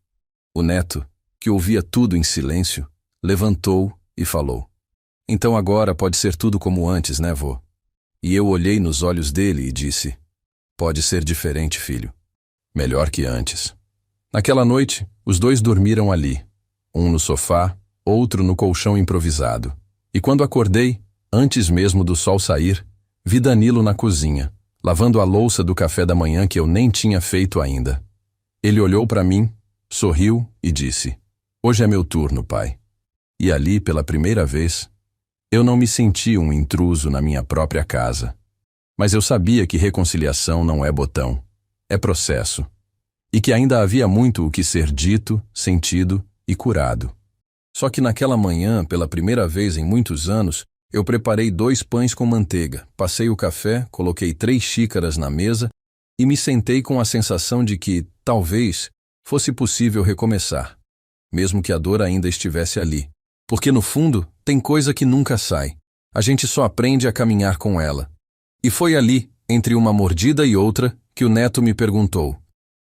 O neto, que ouvia tudo em silêncio, levantou e falou: "Então agora pode ser tudo como antes, né, vô?" E eu olhei nos olhos dele e disse: "Pode ser diferente, filho. Melhor que antes." Naquela noite, os dois dormiram ali, um no sofá, outro no colchão improvisado. E quando acordei, antes mesmo do sol sair, vi Danilo na cozinha, lavando a louça do café da manhã que eu nem tinha feito ainda. Ele olhou para mim, sorriu e disse: "Hoje é meu turno, pai." E ali, pela primeira vez, eu não me senti um intruso na minha própria casa. Mas eu sabia que reconciliação não é botão, é processo. E que ainda havia muito o que ser dito, sentido e curado. Só que naquela manhã, pela primeira vez em muitos anos, eu preparei 2 pães com manteiga, passei o café, coloquei 3 xícaras na mesa e me sentei com a sensação de que, talvez, fosse possível recomeçar, mesmo que a dor ainda estivesse ali. Porque no fundo, tem coisa que nunca sai. A gente só aprende a caminhar com ela. E foi ali, entre uma mordida e outra, que o neto me perguntou: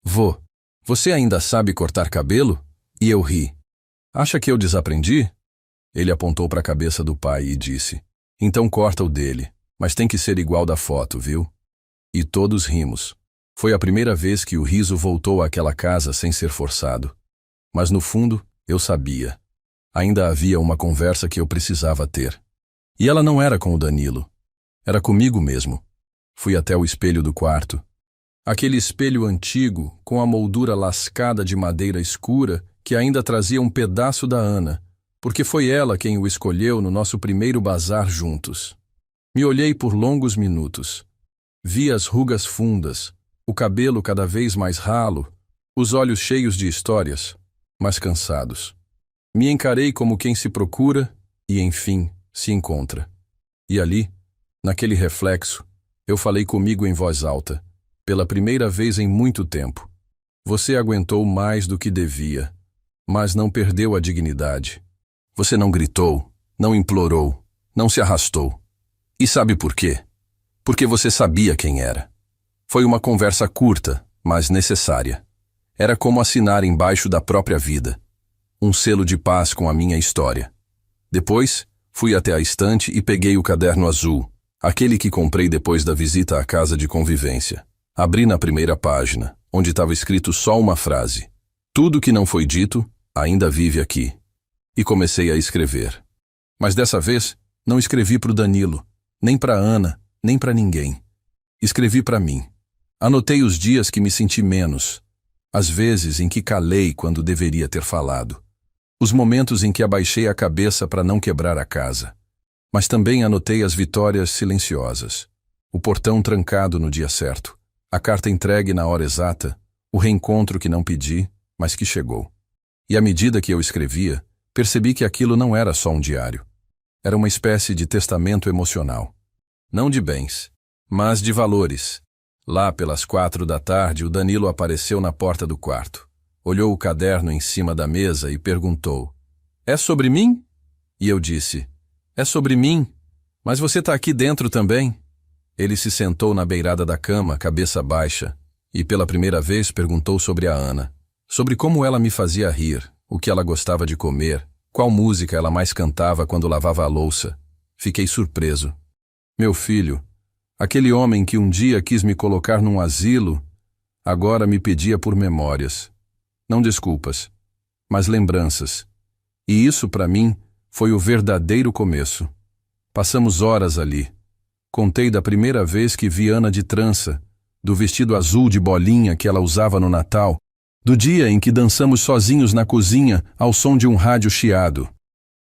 "Vô, você ainda sabe cortar cabelo?" E eu ri. "Acha que eu desaprendi?" Ele apontou para a cabeça do pai e disse: "Então corta o dele, mas tem que ser igual da foto, viu?" E todos rimos. Foi a primeira vez que o riso voltou àquela casa sem ser forçado. Mas no fundo, eu sabia. Ainda havia uma conversa que eu precisava ter. E ela não era com o Danilo. Era comigo mesmo. Fui até o espelho do quarto. Aquele espelho antigo, com a moldura lascada de madeira escura, que ainda trazia um pedaço da Ana, porque foi ela quem o escolheu no nosso primeiro bazar juntos. Me olhei por longos minutos. Vi as rugas fundas, o cabelo cada vez mais ralo, os olhos cheios de histórias, mas cansados. Me encarei como quem se procura e, enfim, se encontra. E ali, naquele reflexo, eu falei comigo em voz alta, pela primeira vez em muito tempo: "Você aguentou mais do que devia, mas não perdeu a dignidade. Você não gritou, não implorou, não se arrastou. E sabe por quê? Porque você sabia quem era." Foi uma conversa curta, mas necessária. Era como assinar embaixo da própria vida. Um selo de paz com a minha história. Depois, fui até a estante e peguei o caderno azul, aquele que comprei depois da visita à casa de convivência. Abri na primeira página, onde estava escrito só uma frase: "Tudo que não foi dito ainda vive aqui." E comecei a escrever. Mas dessa vez, não escrevi para o Danilo, nem para Ana, nem para ninguém. Escrevi para mim. Anotei os dias que me senti menos, as vezes em que calei quando deveria ter falado, os momentos em que abaixei a cabeça para não quebrar a casa. Mas também anotei as vitórias silenciosas, o portão trancado no dia certo, a carta entregue na hora exata, o reencontro que não pedi, mas que chegou. E à medida que eu escrevia, percebi que aquilo não era só um diário. Era uma espécie de testamento emocional. Não de bens, mas de valores. Lá pelas 4 da tarde, o Danilo apareceu na porta do quarto. Olhou o caderno em cima da mesa e perguntou: "É sobre mim?" E eu disse: "É sobre mim, mas você está aqui dentro também." Ele se sentou na beirada da cama, cabeça baixa, e pela primeira vez perguntou sobre a Ana, sobre como ela me fazia rir, o que ela gostava de comer, qual música ela mais cantava quando lavava a louça. Fiquei surpreso. Meu filho, aquele homem que um dia quis me colocar num asilo, agora me pedia por memórias. Não desculpas, mas lembranças. E isso, para mim, foi o verdadeiro começo. Passamos horas ali. Contei da primeira vez que vi Ana de trança, do vestido azul de bolinha que ela usava no Natal, do dia em que dançamos sozinhos na cozinha ao som de um rádio chiado.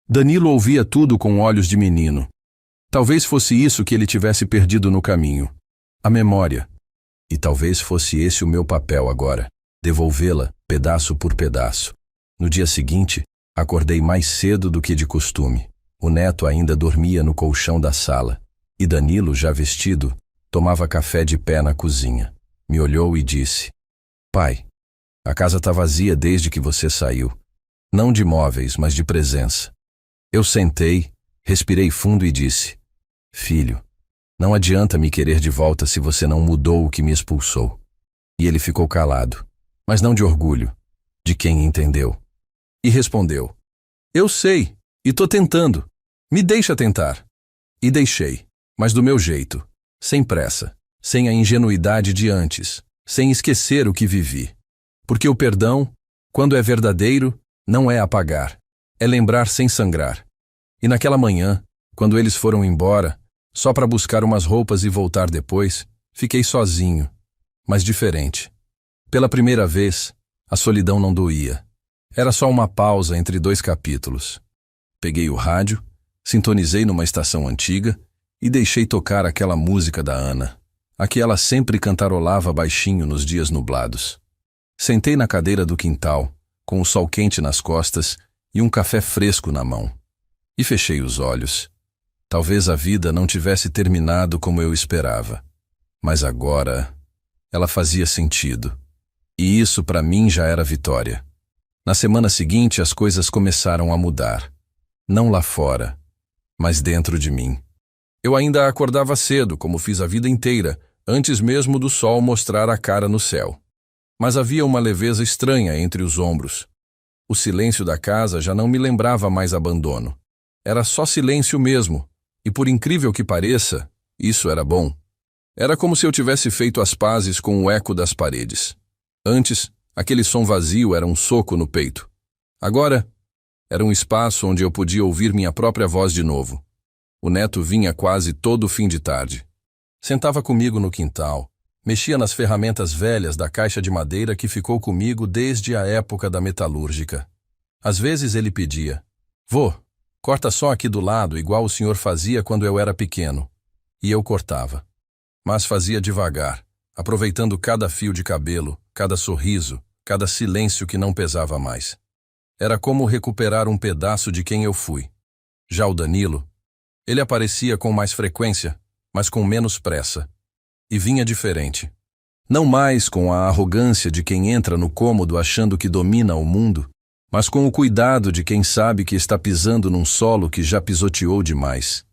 Danilo ouvia tudo com olhos de menino. Talvez fosse isso que ele tivesse perdido no caminho. A memória. E talvez fosse esse o meu papel agora. devolvê-la pedaço por pedaço. No dia seguinte, acordei mais cedo do que de costume. O neto ainda dormia no colchão da sala, e Danilo, já vestido, tomava café de pé na cozinha. Me olhou e disse: Pai, a casa está vazia desde que você saiu. Não de móveis, mas de presença. Eu sentei, respirei fundo e disse: Filho, não adianta me querer de volta se você não mudou o que me expulsou. E ele ficou calado, mas não de orgulho, de quem entendeu. E respondeu: Eu sei, e tô tentando. Me deixa tentar. E deixei, mas do meu jeito, sem pressa, sem a ingenuidade de antes, sem esquecer o que vivi. Porque o perdão, quando é verdadeiro, não é apagar, é lembrar sem sangrar. E naquela manhã, quando eles foram embora, só para buscar umas roupas e voltar depois, fiquei sozinho, mas diferente. Pela primeira vez, a solidão não doía. Era só uma pausa entre dois capítulos. Peguei o rádio, sintonizei numa estação antiga e deixei tocar aquela música da Ana, a que ela sempre cantarolava baixinho nos dias nublados. Sentei na cadeira do quintal, com o sol quente nas costas e um café fresco na mão. E fechei os olhos. Talvez a vida não tivesse terminado como eu esperava. Mas agora, ela fazia sentido. E isso para mim já era vitória. Na semana seguinte as coisas começaram a mudar. Não lá fora, mas dentro de mim. Eu ainda acordava cedo, como fiz a vida inteira, antes mesmo do sol mostrar a cara no céu. Mas havia uma leveza estranha entre os ombros. O silêncio da casa já não me lembrava mais abandono. Era só silêncio mesmo, e por incrível que pareça, isso era bom. Era como se eu tivesse feito as pazes com o eco das paredes. Antes, aquele som vazio era um soco no peito. Agora, era um espaço onde eu podia ouvir minha própria voz de novo. O neto vinha quase todo fim de tarde. Sentava comigo no quintal, mexia nas ferramentas velhas da caixa de madeira que ficou comigo desde a época da metalúrgica. Às vezes ele pedia: Vô, corta só aqui do lado, igual o senhor fazia quando eu era pequeno. E eu cortava. Mas fazia devagar, aproveitando cada fio de cabelo, cada sorriso, cada silêncio que não pesava mais. Era como recuperar um pedaço de quem eu fui. Já o Danilo, ele aparecia com mais frequência, mas com menos pressa. E vinha diferente. Não mais com a arrogância de quem entra no cômodo achando que domina o mundo, mas com o cuidado de quem sabe que está pisando num solo que já pisoteou demais.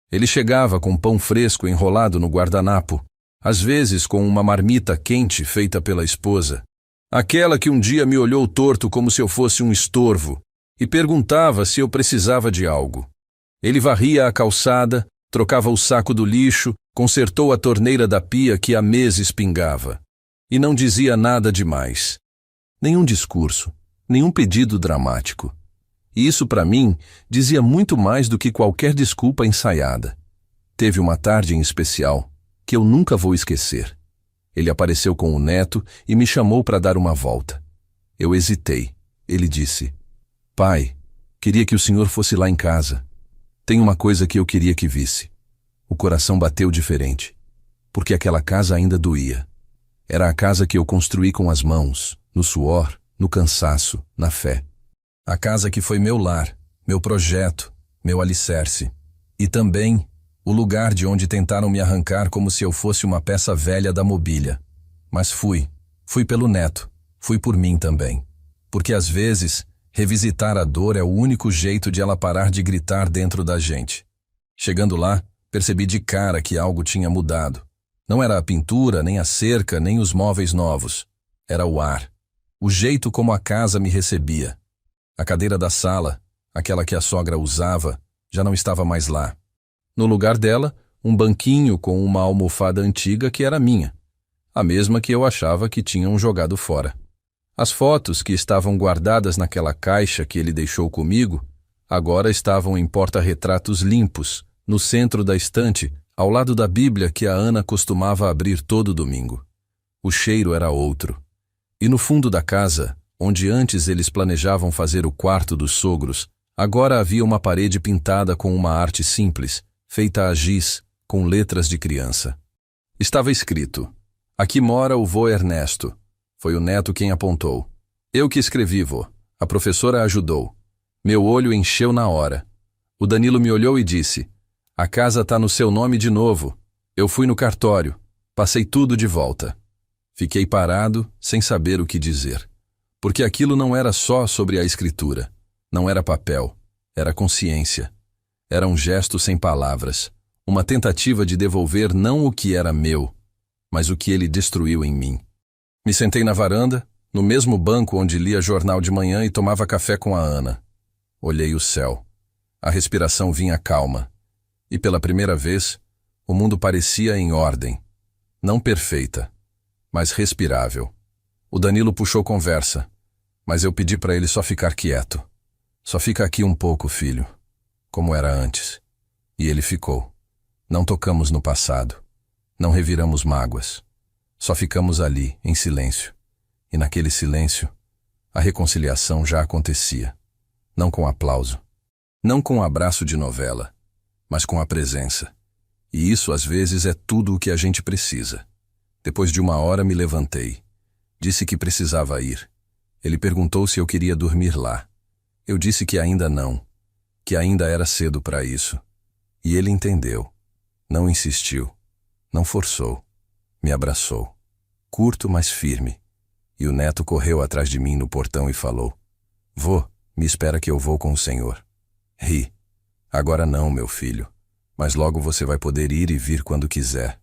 Ele chegava com pão fresco enrolado no guardanapo, às vezes com uma marmita quente feita pela esposa, aquela que um dia me olhou torto como se eu fosse um estorvo, e perguntava se eu precisava de algo. Ele varria a calçada, trocava o saco do lixo, consertou a torneira da pia que há meses pingava. E não dizia nada demais. Nenhum discurso, nenhum pedido dramático. E isso, para mim, dizia muito mais do que qualquer desculpa ensaiada. Teve uma tarde em especial, que eu nunca vou esquecer. Ele apareceu com o neto e me chamou para dar uma volta. Eu hesitei. Ele disse: Pai, queria que o senhor fosse lá em casa. Tem uma coisa que eu queria que visse. O coração bateu diferente, porque aquela casa ainda doía. Era a casa que eu construí com as mãos, no suor, no cansaço, na fé. A casa que foi meu lar, meu projeto, meu alicerce. E também o lugar de onde tentaram me arrancar como se eu fosse uma peça velha da mobília. Mas fui pelo neto, fui por mim também. Porque às vezes, revisitar a dor é o único jeito de ela parar de gritar dentro da gente. Chegando lá, percebi de cara que algo tinha mudado. Não era a pintura, nem a cerca, nem os móveis novos. Era o ar. O jeito como a casa me recebia. A cadeira da sala, aquela que a sogra usava, já não estava mais lá. No lugar dela, um banquinho com uma almofada antiga que era minha. A mesma que eu achava que tinham jogado fora. As fotos que estavam guardadas naquela caixa que ele deixou comigo, agora estavam em porta-retratos limpos, no centro da estante, ao lado da Bíblia que a Ana costumava abrir todo domingo. O cheiro era outro. E no fundo da casa, onde antes eles planejavam fazer o quarto dos sogros, agora havia uma parede pintada com uma arte simples, feita a giz, com letras de criança. Estava escrito: Aqui mora o vô Ernesto. Foi o neto quem apontou. Eu que escrevi, vô. A professora ajudou. Meu olho encheu na hora. O Danilo me olhou e disse: a casa tá no seu nome de novo. Eu fui no cartório. Passei tudo de volta. Fiquei parado, sem saber o que dizer. Porque aquilo não era só sobre a escritura. Não era papel. Era consciência. Era um gesto sem palavras. Uma tentativa de devolver não o que era meu, mas o que ele destruiu em mim. Me sentei na varanda, no mesmo banco onde lia jornal de manhã e tomava café com a Ana. Olhei o céu. A respiração vinha calma. E pela primeira vez, o mundo parecia em ordem. Não perfeita, mas respirável. O Danilo puxou conversa, mas eu pedi para ele só ficar quieto. Só fica aqui um pouco, filho, como era antes. E ele ficou. Não tocamos no passado. Não reviramos mágoas. Só ficamos ali, em silêncio. E naquele silêncio, a reconciliação já acontecia. Não com aplauso. Não com um abraço de novela, mas com a presença. E isso, às vezes, é tudo o que a gente precisa. Depois de 1 hora, me levantei. Disse que precisava ir. Ele perguntou se eu queria dormir lá. Eu disse que ainda não, que ainda era cedo para isso. E ele entendeu. Não insistiu. Não forçou. Me abraçou. Curto, mas firme. E o neto correu atrás de mim no portão e falou: vô, me espera que eu vou com o senhor. Ri. Agora não, meu filho. Mas logo você vai poder ir e vir quando quiser.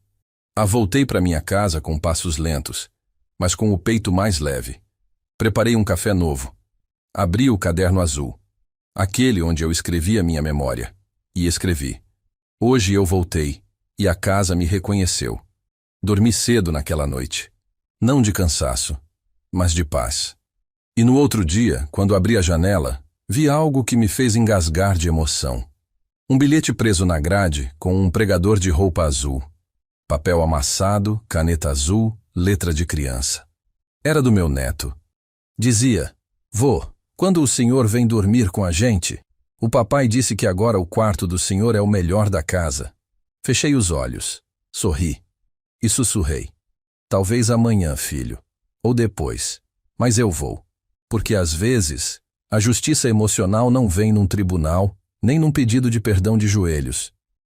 Voltei para minha casa com passos lentos, mas com o peito mais leve. Preparei um café novo. Abri o caderno azul, aquele onde eu escrevia minha memória, e escrevi: hoje eu voltei, e a casa me reconheceu. Dormi cedo naquela noite. Não de cansaço, mas de paz. E no outro dia, quando abri a janela, vi algo que me fez engasgar de emoção. Um bilhete preso na grade com um pregador de roupa azul. Papel amassado, caneta azul, letra de criança. Era do meu neto. Dizia: vô, quando o senhor vem dormir com a gente, o papai disse que agora o quarto do senhor é o melhor da casa. Fechei os olhos, sorri e sussurrei: talvez amanhã, filho, ou depois, mas eu vou. Porque às vezes, a justiça emocional não vem num tribunal, nem num pedido de perdão de joelhos.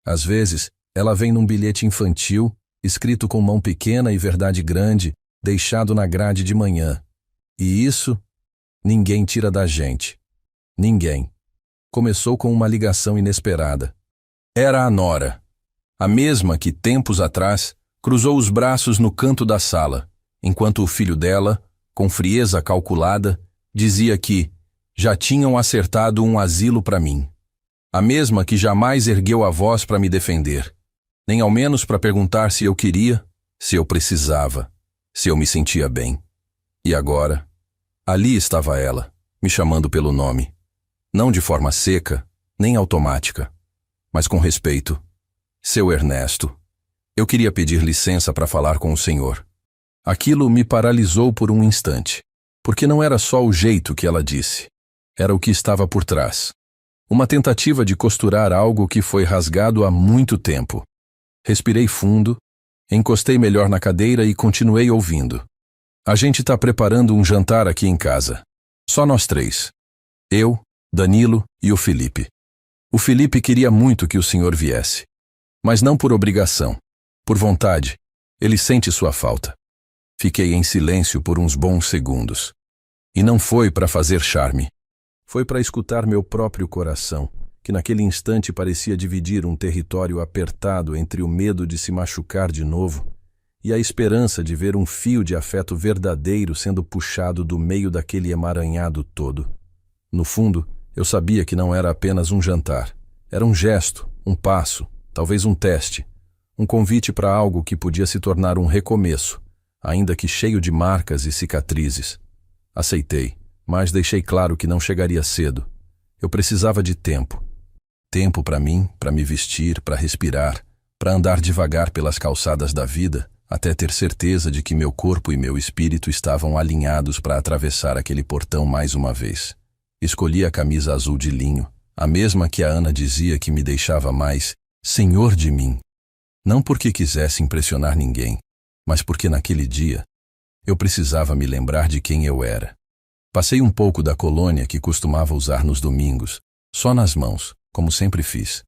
Às vezes, ela vem num bilhete infantil, escrito com mão pequena e verdade grande, deixado na grade de manhã. E isso, ninguém tira da gente. Ninguém. Começou com uma ligação inesperada. Era a nora. A mesma que, tempos atrás, cruzou os braços no canto da sala, enquanto o filho dela, com frieza calculada, dizia que já tinham acertado um asilo para mim. A mesma que jamais ergueu a voz para me defender, nem ao menos para perguntar se eu queria, se eu precisava, se eu me sentia bem. E agora, ali estava ela, me chamando pelo nome. Não de forma seca, nem automática, mas com respeito. Seu Ernesto. Eu queria pedir licença para falar com o senhor. Aquilo me paralisou por um instante, porque não era só o jeito que ela disse, era o que estava por trás. Uma tentativa de costurar algo que foi rasgado há muito tempo. Respirei fundo, encostei melhor na cadeira e continuei ouvindo. A gente está preparando um jantar aqui em casa. Só nós 3. Eu, Danilo e o Felipe. O Felipe queria muito que o senhor viesse. Mas não por obrigação, por vontade. Ele sente sua falta. Fiquei em silêncio por uns bons segundos. E não foi para fazer charme. Foi para escutar meu próprio coração, que naquele instante parecia dividir um território apertado entre o medo de se machucar de novo e a esperança de ver um fio de afeto verdadeiro sendo puxado do meio daquele emaranhado todo. No fundo, eu sabia que não era apenas um jantar. Era um gesto, um passo, talvez um teste, um convite para algo que podia se tornar um recomeço, ainda que cheio de marcas e cicatrizes. Aceitei, mas deixei claro que não chegaria cedo. Eu precisava de tempo. Tempo para mim, para me vestir, para respirar, para andar devagar pelas calçadas da vida, até ter certeza de que meu corpo e meu espírito estavam alinhados para atravessar aquele portão mais uma vez. Escolhi a camisa azul de linho, a mesma que a Ana dizia que me deixava mais senhor de mim. Não porque quisesse impressionar ninguém, mas porque naquele dia Eu precisava me lembrar de quem eu era. Passei um pouco da colônia que costumava usar nos domingos, só nas mãos, como sempre fiz.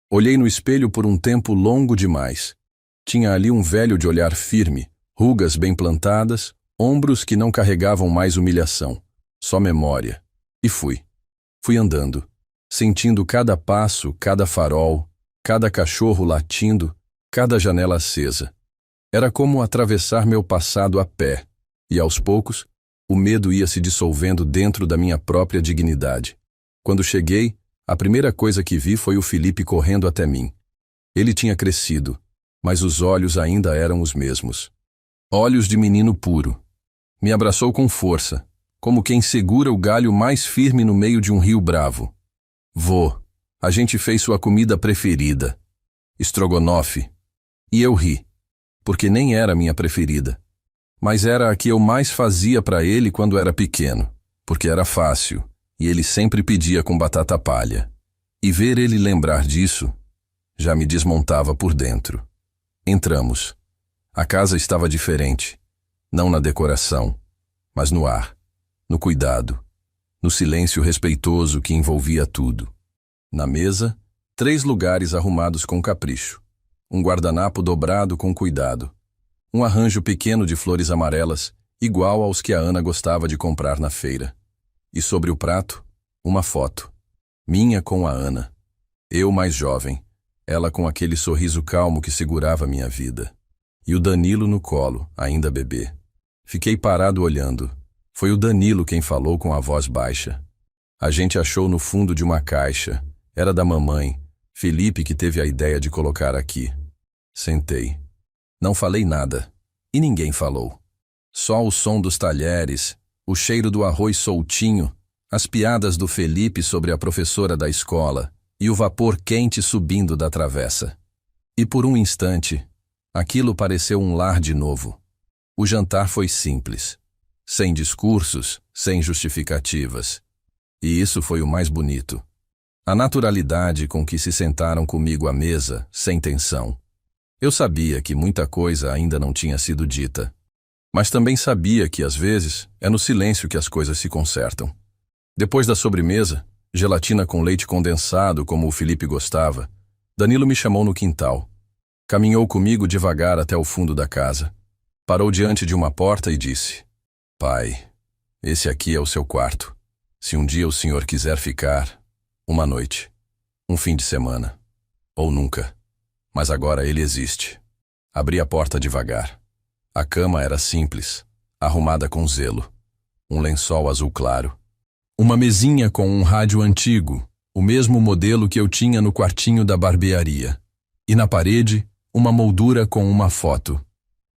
Olhei no espelho por um tempo longo demais. Tinha ali um velho de olhar firme, rugas bem plantadas, ombros que não carregavam mais humilhação, só memória. E fui. Fui andando, sentindo cada passo, cada farol, cada cachorro latindo, cada janela acesa. Era como atravessar meu passado a pé, e aos poucos, o medo ia se dissolvendo dentro da minha própria dignidade. Quando cheguei, a primeira coisa que vi foi o Felipe correndo até mim. Ele tinha crescido, mas os olhos ainda eram os mesmos. Olhos de menino puro. Me abraçou com força, como quem segura o galho mais firme no meio de um rio bravo. Vô, a gente fez sua comida preferida, estrogonofe. E eu ri, porque nem era a minha preferida. Mas era a que eu mais fazia para ele quando era pequeno, porque era fácil, e ele sempre pedia com batata palha. E ver ele lembrar disso já me desmontava por dentro. Entramos. A casa estava diferente, não na decoração, mas no ar, no cuidado, no silêncio respeitoso que envolvia tudo. Na mesa, 3 lugares arrumados com capricho, um guardanapo dobrado com cuidado, um arranjo pequeno de flores amarelas, igual aos que a Ana gostava de comprar na feira. E sobre o prato, uma foto, minha com a Ana. Eu mais jovem, ela com aquele sorriso calmo que segurava minha vida. E o Danilo no colo, ainda bebê. Fiquei parado olhando. Foi o Danilo quem falou com a voz baixa. A gente achou no fundo de uma caixa. Era da mamãe, Felipe, que teve a ideia de colocar aqui. Sentei. Não falei nada. E ninguém falou. Só o som dos talheres, o cheiro do arroz soltinho, as piadas do Felipe sobre a professora da escola e o vapor quente subindo da travessa. E por um instante, aquilo pareceu um lar de novo. O jantar foi simples, sem discursos, sem justificativas. E isso foi o mais bonito. A naturalidade com que se sentaram comigo à mesa, sem tensão. Eu sabia que muita coisa ainda não tinha sido dita, mas também sabia que, às vezes, é no silêncio que as coisas se consertam. Depois da sobremesa, gelatina com leite condensado, como o Felipe gostava, Danilo me chamou no quintal. Caminhou comigo devagar até o fundo da casa. Parou diante de uma porta e disse: Pai, esse aqui é o seu quarto. Se um dia o senhor quiser ficar, uma noite, um fim de semana, ou nunca. Mas agora ele existe. Abri a porta devagar. A cama era simples, arrumada com zelo. Um lençol azul claro. Uma mesinha com um rádio antigo, o mesmo modelo que eu tinha no quartinho da barbearia. E na parede, uma moldura com uma foto.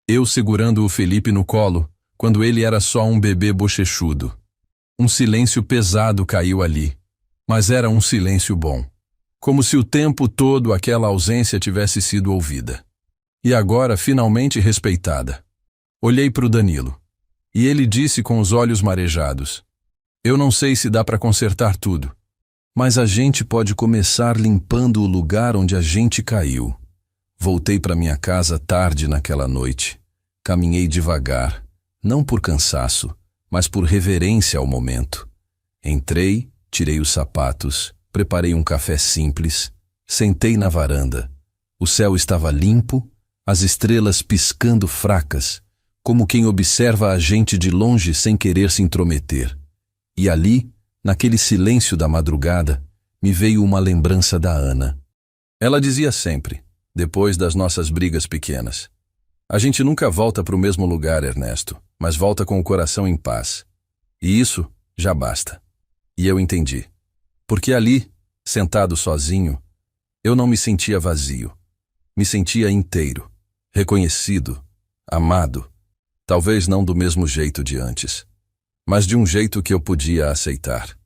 Eu segurando o Felipe no colo, quando ele era só um bebê bochechudo. Um silêncio pesado caiu ali, mas era um silêncio bom. Como se o tempo todo aquela ausência tivesse sido ouvida. E agora finalmente respeitada. Olhei para o Danilo. E ele disse com os olhos marejados: Eu não sei se dá para consertar tudo, mas a gente pode começar limpando o lugar onde a gente caiu. Voltei para minha casa tarde naquela noite. Caminhei devagar, não por cansaço, mas por reverência ao momento. Entrei, tirei os sapatos, preparei um café simples, sentei na varanda. O céu estava limpo, as estrelas piscando fracas, como quem observa a gente de longe sem querer se intrometer. E ali, naquele silêncio da madrugada, me veio uma lembrança da Ana. Ela dizia sempre, depois das nossas brigas pequenas: A gente nunca volta para o mesmo lugar, Ernesto, mas volta com o coração em paz. E isso já basta. E eu entendi. Porque ali, sentado sozinho, eu não me sentia vazio. Me sentia inteiro, reconhecido, amado. Talvez não do mesmo jeito de antes, mas de um jeito que eu podia aceitar.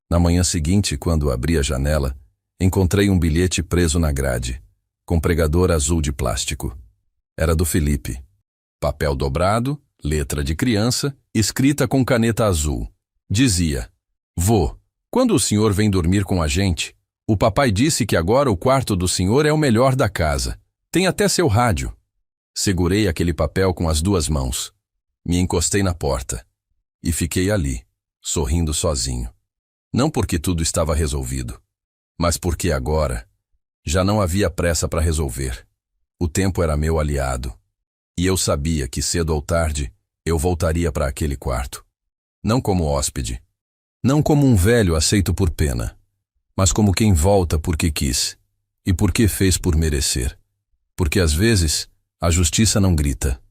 Na manhã seguinte, quando abri a janela, encontrei um bilhete preso na grade, com pregador azul de plástico. Era do Felipe. Papel dobrado, letra de criança, escrita com caneta azul. Dizia: Vô, quando o senhor vem dormir com a gente, o papai disse que agora o quarto do senhor é o melhor da casa. Tem até seu rádio. Segurei aquele papel com as 2 mãos. Me encostei na porta e fiquei ali, sorrindo sozinho. Não porque tudo estava resolvido, mas porque agora já não havia pressa para resolver. O tempo era meu aliado, e eu sabia que cedo ou tarde eu voltaria para aquele quarto. Não como hóspede, não como um velho aceito por pena, mas como quem volta porque quis e porque fez por merecer. Porque às vezes a justiça não grita,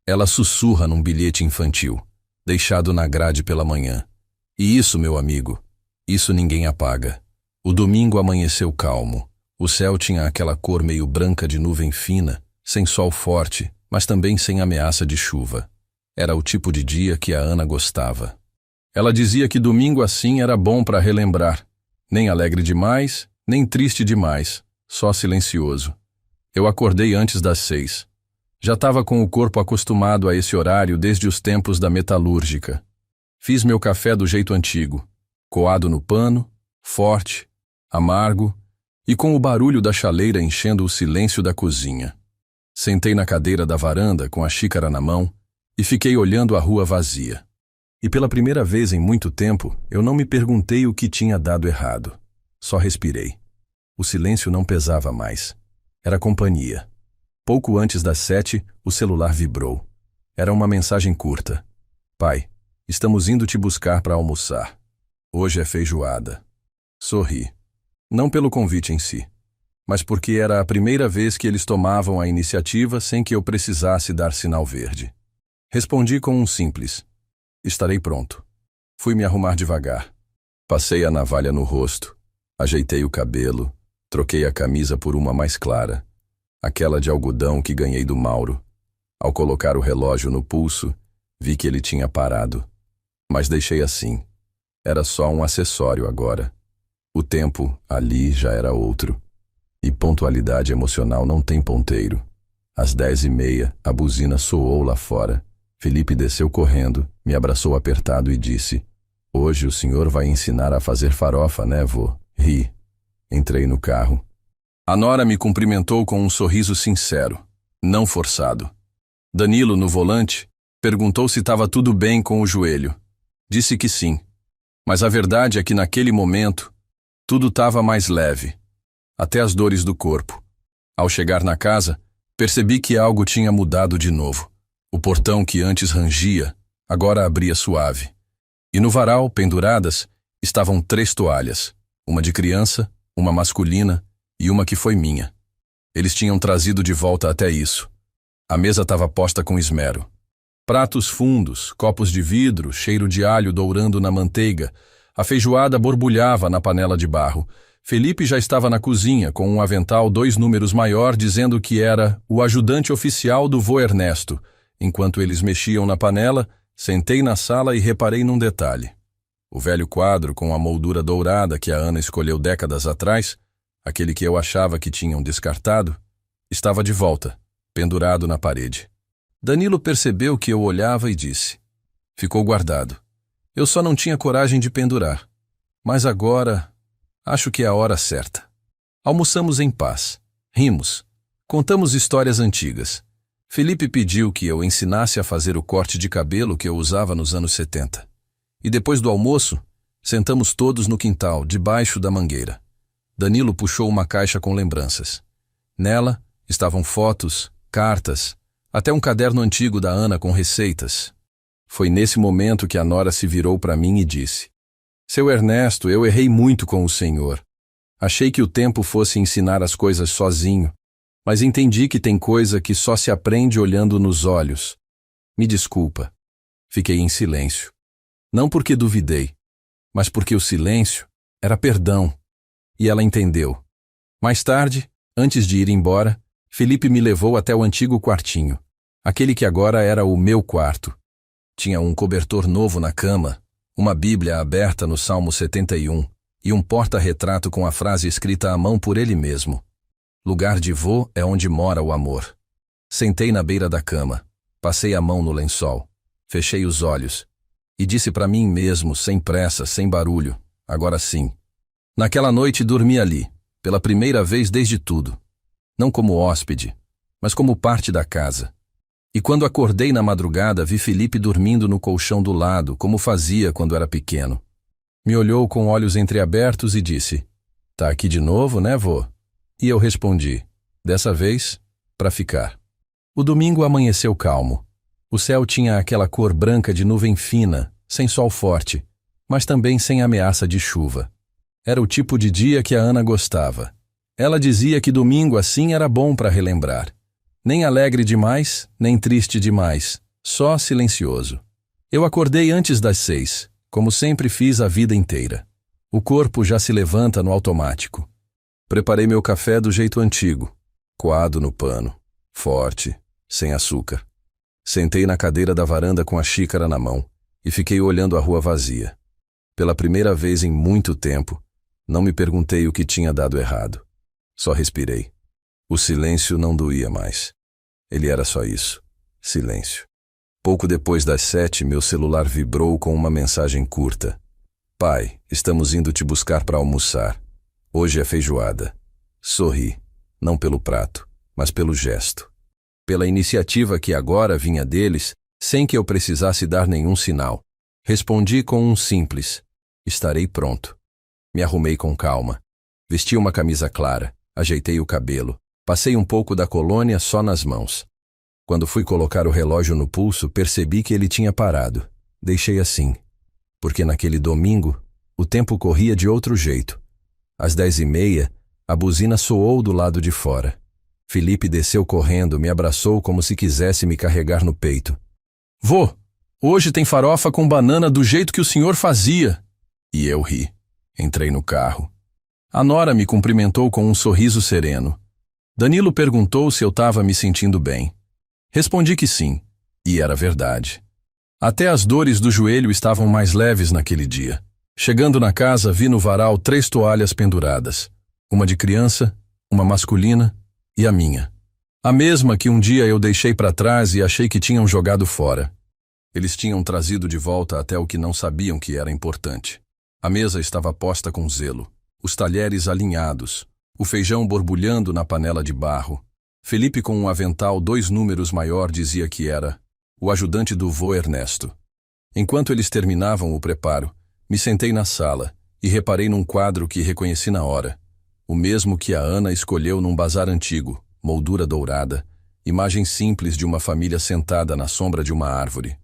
ela sussurra num bilhete infantil, deixado na grade pela manhã. E isso, meu amigo, isso ninguém apaga. O domingo amanheceu calmo. O céu tinha aquela cor meio branca de nuvem fina, sem sol forte, mas também sem ameaça de chuva. Era o tipo de dia que a Ana gostava. Ela dizia que domingo assim era bom para relembrar. Nem alegre demais, nem triste demais, só silencioso. Eu acordei antes das 6. Já estava com o corpo acostumado a esse horário desde os tempos da metalúrgica. Fiz meu café do jeito antigo, coado no pano, forte, amargo e com o barulho da chaleira enchendo o silêncio da cozinha. Sentei na cadeira da varanda com a xícara na mão e fiquei olhando a rua vazia. E pela primeira vez em muito tempo, eu não me perguntei o que tinha dado errado. Só respirei. O silêncio não pesava mais. Era companhia. Pouco antes das 7, o celular vibrou. Era uma mensagem curta. Pai, estamos indo te buscar para almoçar. Hoje é feijoada. Sorri. Não pelo convite em si, mas porque era a primeira vez que eles tomavam a iniciativa sem que eu precisasse dar sinal verde. Respondi com um simples: estarei pronto. Fui me arrumar devagar. Passei a navalha no rosto, ajeitei o cabelo, troquei a camisa por uma mais clara, aquela de algodão que ganhei do Mauro. Ao colocar o relógio no pulso, vi que ele tinha parado. Mas deixei assim. Era só um acessório agora. O tempo ali já era outro. E pontualidade emocional não tem ponteiro. Às 10h30, a buzina soou lá fora. Felipe desceu correndo, me abraçou apertado e disse: hoje o senhor vai ensinar a fazer farofa, né, vô? Ri. Entrei no carro. A nora me cumprimentou com um sorriso sincero, não forçado. Danilo, no volante, perguntou se estava tudo bem com o joelho. Disse que sim. Mas a verdade é que naquele momento, tudo estava mais leve. Até as dores do corpo. Ao chegar na casa, percebi que algo tinha mudado de novo. O portão que antes rangia, agora abria suave. E no varal, penduradas, estavam 3 toalhas. Uma de criança, uma masculina e uma que foi minha. Eles tinham trazido de volta até isso. A mesa estava posta com esmero. Pratos fundos, copos de vidro, cheiro de alho dourando na manteiga. A feijoada borbulhava na panela de barro. Felipe já estava na cozinha, com um avental 2 números maior, dizendo que era o ajudante oficial do vô Ernesto. Enquanto eles mexiam na panela, sentei na sala e reparei num detalhe. O velho quadro com a moldura dourada que a Ana escolheu décadas atrás, aquele que eu achava que tinham descartado, estava de volta, pendurado na parede. Danilo percebeu que eu olhava e disse: ficou guardado. Eu só não tinha coragem de pendurar. Mas agora, acho que é a hora certa. Almoçamos em paz. Rimos. Contamos histórias antigas. Felipe pediu que eu ensinasse a fazer o corte de cabelo que eu usava nos anos 70. E depois do almoço, sentamos todos no quintal, debaixo da mangueira. Danilo puxou uma caixa com lembranças. Nela estavam fotos, cartas, até um caderno antigo da Ana com receitas. Foi nesse momento que a nora se virou para mim e disse: seu Ernesto, eu errei muito com o senhor. Achei que o tempo fosse ensinar as coisas sozinho, mas entendi que tem coisa que só se aprende olhando nos olhos. Me desculpa. Fiquei em silêncio. Não porque duvidei, mas porque o silêncio era perdão. E ela entendeu. Mais tarde, antes de ir embora, Felipe me levou até o antigo quartinho, aquele que agora era o meu quarto. Tinha um cobertor novo na cama, uma Bíblia aberta no Salmo 71 e um porta-retrato com a frase escrita à mão por ele mesmo: lugar de vô é onde mora o amor. Sentei na beira da cama, passei a mão no lençol, fechei os olhos e disse para mim mesmo, sem pressa, sem barulho: agora sim. Naquela noite dormi ali, pela primeira vez desde tudo. Não como hóspede, mas como parte da casa. E quando acordei na madrugada, vi Felipe dormindo no colchão do lado, como fazia quando era pequeno. Me olhou com olhos entreabertos e disse: "Tá aqui de novo, né, vô?" E eu respondi: "Dessa vez, pra ficar." O domingo amanheceu calmo. O céu tinha aquela cor branca de nuvem fina, sem sol forte, mas também sem ameaça de chuva. Era o tipo de dia que a Ana gostava. Ela dizia que domingo assim era bom para relembrar. Nem alegre demais, nem triste demais, só silencioso. Eu acordei antes das 6, como sempre fiz a vida inteira. O corpo já se levanta no automático. Preparei meu café do jeito antigo, coado no pano, forte, sem açúcar. Sentei na cadeira da varanda com a xícara na mão e fiquei olhando a rua vazia. Pela primeira vez em muito tempo, não me perguntei o que tinha dado errado. Só respirei. O silêncio não doía mais. Ele era só isso, silêncio. Pouco depois das 7, meu celular vibrou com uma mensagem curta. "Pai, estamos indo te buscar para almoçar. Hoje é feijoada." Sorri, não pelo prato, mas pelo gesto. Pela iniciativa que agora vinha deles, sem que eu precisasse dar nenhum sinal. Respondi com um simples: "Estarei pronto." Me arrumei com calma. Vesti uma camisa clara, ajeitei o cabelo, passei um pouco da colônia só nas mãos. Quando fui colocar o relógio no pulso, percebi que ele tinha parado. Deixei assim, porque naquele domingo o tempo corria de outro jeito. Às 10h30, a buzina soou do lado de fora. Felipe desceu correndo, me abraçou como se quisesse me carregar no peito. "Vô, hoje tem farofa com banana do jeito que o senhor fazia." E eu ri. Entrei no carro. A nora me cumprimentou com um sorriso sereno. Danilo perguntou se eu estava me sentindo bem. Respondi que sim, e era verdade. Até as dores do joelho estavam mais leves naquele dia. Chegando na casa, vi no varal 3 toalhas penduradas. Uma de criança, uma masculina e a minha. A mesma que um dia eu deixei para trás e achei que tinham jogado fora. Eles tinham trazido de volta até o que não sabiam que era importante. A mesa estava posta com zelo, os talheres alinhados, o feijão borbulhando na panela de barro. Felipe, com um avental 2 números maior, dizia que era o ajudante do vô Ernesto. Enquanto eles terminavam o preparo, me sentei na sala e reparei num quadro que reconheci na hora. O mesmo que a Ana escolheu num bazar antigo, moldura dourada, imagem simples de uma família sentada na sombra de uma árvore.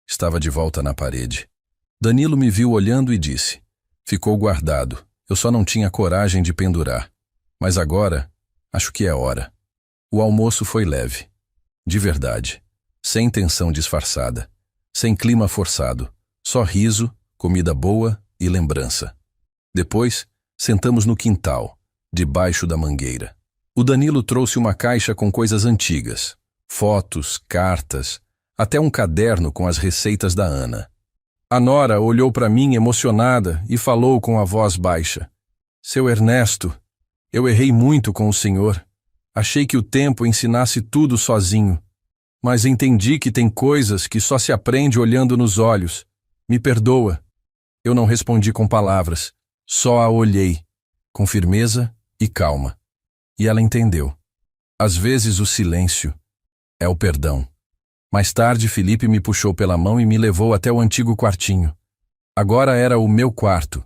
Estava de volta na parede. Danilo me viu olhando e disse: "Ficou guardado, eu só não tinha coragem de pendurar. Mas agora, acho que é hora." O almoço foi leve. De verdade. Sem tensão disfarçada. Sem clima forçado. Só riso, comida boa e lembrança. Depois, sentamos no quintal, debaixo da mangueira. O Danilo trouxe uma caixa com coisas antigas. Fotos, cartas, até um caderno com as receitas da Ana. A nora olhou para mim emocionada e falou com a voz baixa: "Seu Ernesto, eu errei muito com o senhor. Achei que o tempo ensinasse tudo sozinho. Mas entendi que tem coisas que só se aprende olhando nos olhos. Me perdoa." Eu não respondi com palavras, só a olhei, com firmeza e calma. E ela entendeu. Às vezes o silêncio é o perdão. Mais tarde, Felipe me puxou pela mão e me levou até o antigo quartinho. Agora era o meu quarto.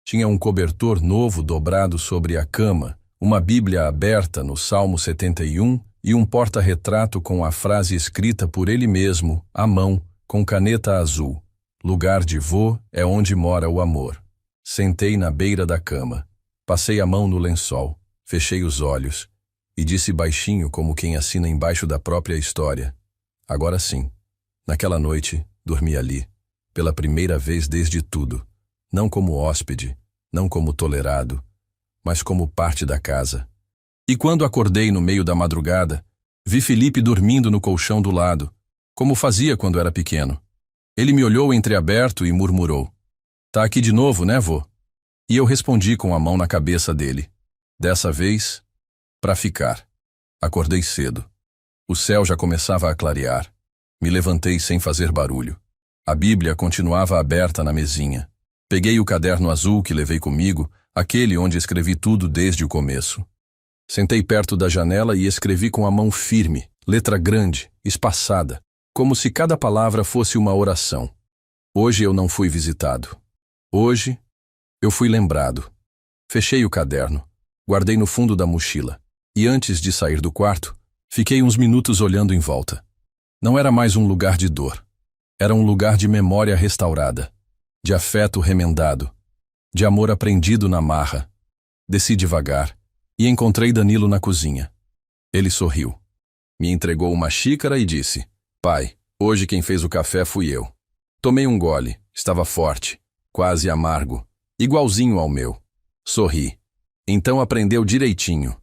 Tinha um cobertor novo dobrado sobre a cama, uma Bíblia aberta no Salmo 71 e um porta-retrato com a frase escrita por ele mesmo, à mão, com caneta azul: "Lugar de vô é onde mora o amor." Sentei na beira da cama, passei a mão no lençol, fechei os olhos e disse baixinho, como quem assina embaixo da própria história: "Agora sim." Naquela noite, dormi ali, pela primeira vez desde tudo, não como hóspede, não como tolerado, mas como parte da casa. E quando acordei no meio da madrugada, vi Felipe dormindo no colchão do lado, como fazia quando era pequeno. Ele me olhou entreaberto e murmurou: "Tá aqui de novo, né, vô?" E eu respondi com a mão na cabeça dele: "Dessa vez, pra ficar." Acordei cedo. O céu já começava a clarear. Me levantei sem fazer barulho. A Bíblia continuava aberta na mesinha. Peguei o caderno azul que levei comigo, aquele onde escrevi tudo desde o começo. Sentei perto da janela e escrevi com a mão firme, Letra grande, espaçada, como se cada palavra fosse uma oração. Hoje eu não fui visitado. Hoje eu fui lembrado. Fechei o caderno, guardei no fundo da mochila, e antes de sair do quarto, fiquei uns minutos olhando em volta. Não era mais um lugar de dor. Era um lugar de memória restaurada, de afeto remendado, de amor aprendido na marra. Desci devagar e encontrei Danilo na cozinha. Ele sorriu. Me entregou uma xícara e disse: "Pai, hoje quem fez o café fui eu." Tomei um gole, estava forte, quase amargo, igualzinho ao meu. Sorri. Então aprendeu direitinho.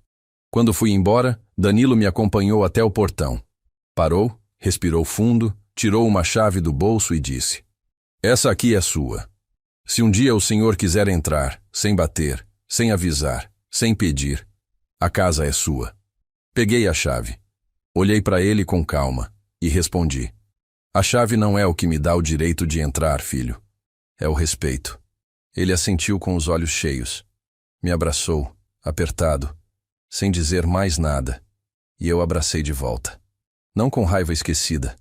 Quando fui embora, Danilo me acompanhou até o portão. Parou, respirou fundo, tirou uma chave do bolso e disse: "Essa aqui é sua. Se um dia o senhor quiser entrar, sem bater, sem avisar, sem pedir, a casa é sua." Peguei a chave. Olhei para ele com calma e respondi: "A chave não é o que me dá o direito de entrar, filho. É o respeito." Ele assentiu com os olhos cheios. Me abraçou, apertado, sem dizer mais nada, e eu abracei de volta. Não com raiva esquecida,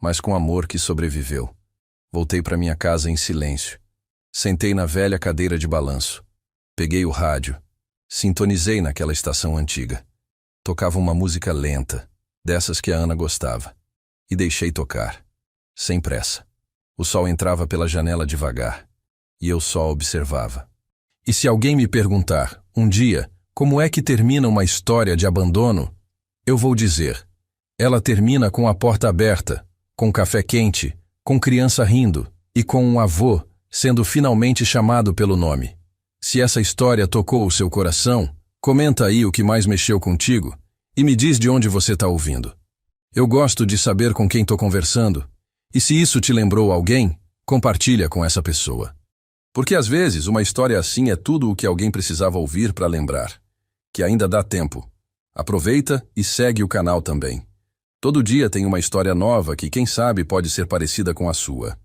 mas com amor que sobreviveu. Voltei para minha casa em silêncio. Sentei na velha cadeira de balanço. Peguei o rádio. Sintonizei naquela estação antiga. Tocava uma música lenta, dessas que a Ana gostava. E deixei tocar, sem pressa. O sol entrava pela janela devagar, e eu só observava. E se alguém me perguntar, um dia, como é que termina uma história de abandono, eu vou dizer: ela termina com a porta aberta, com café quente, com criança rindo e com um avô sendo finalmente chamado pelo nome. Se essa história tocou o seu coração, comenta aí o que mais mexeu contigo e me diz de onde você está ouvindo. Eu gosto de saber com quem estou conversando, e se isso te lembrou alguém, compartilha com essa pessoa. Porque às vezes uma história assim é tudo o que alguém precisava ouvir para lembrar. Que ainda dá tempo. Aproveita e segue o canal também. Todo dia tem uma história nova que, quem sabe, pode ser parecida com a sua.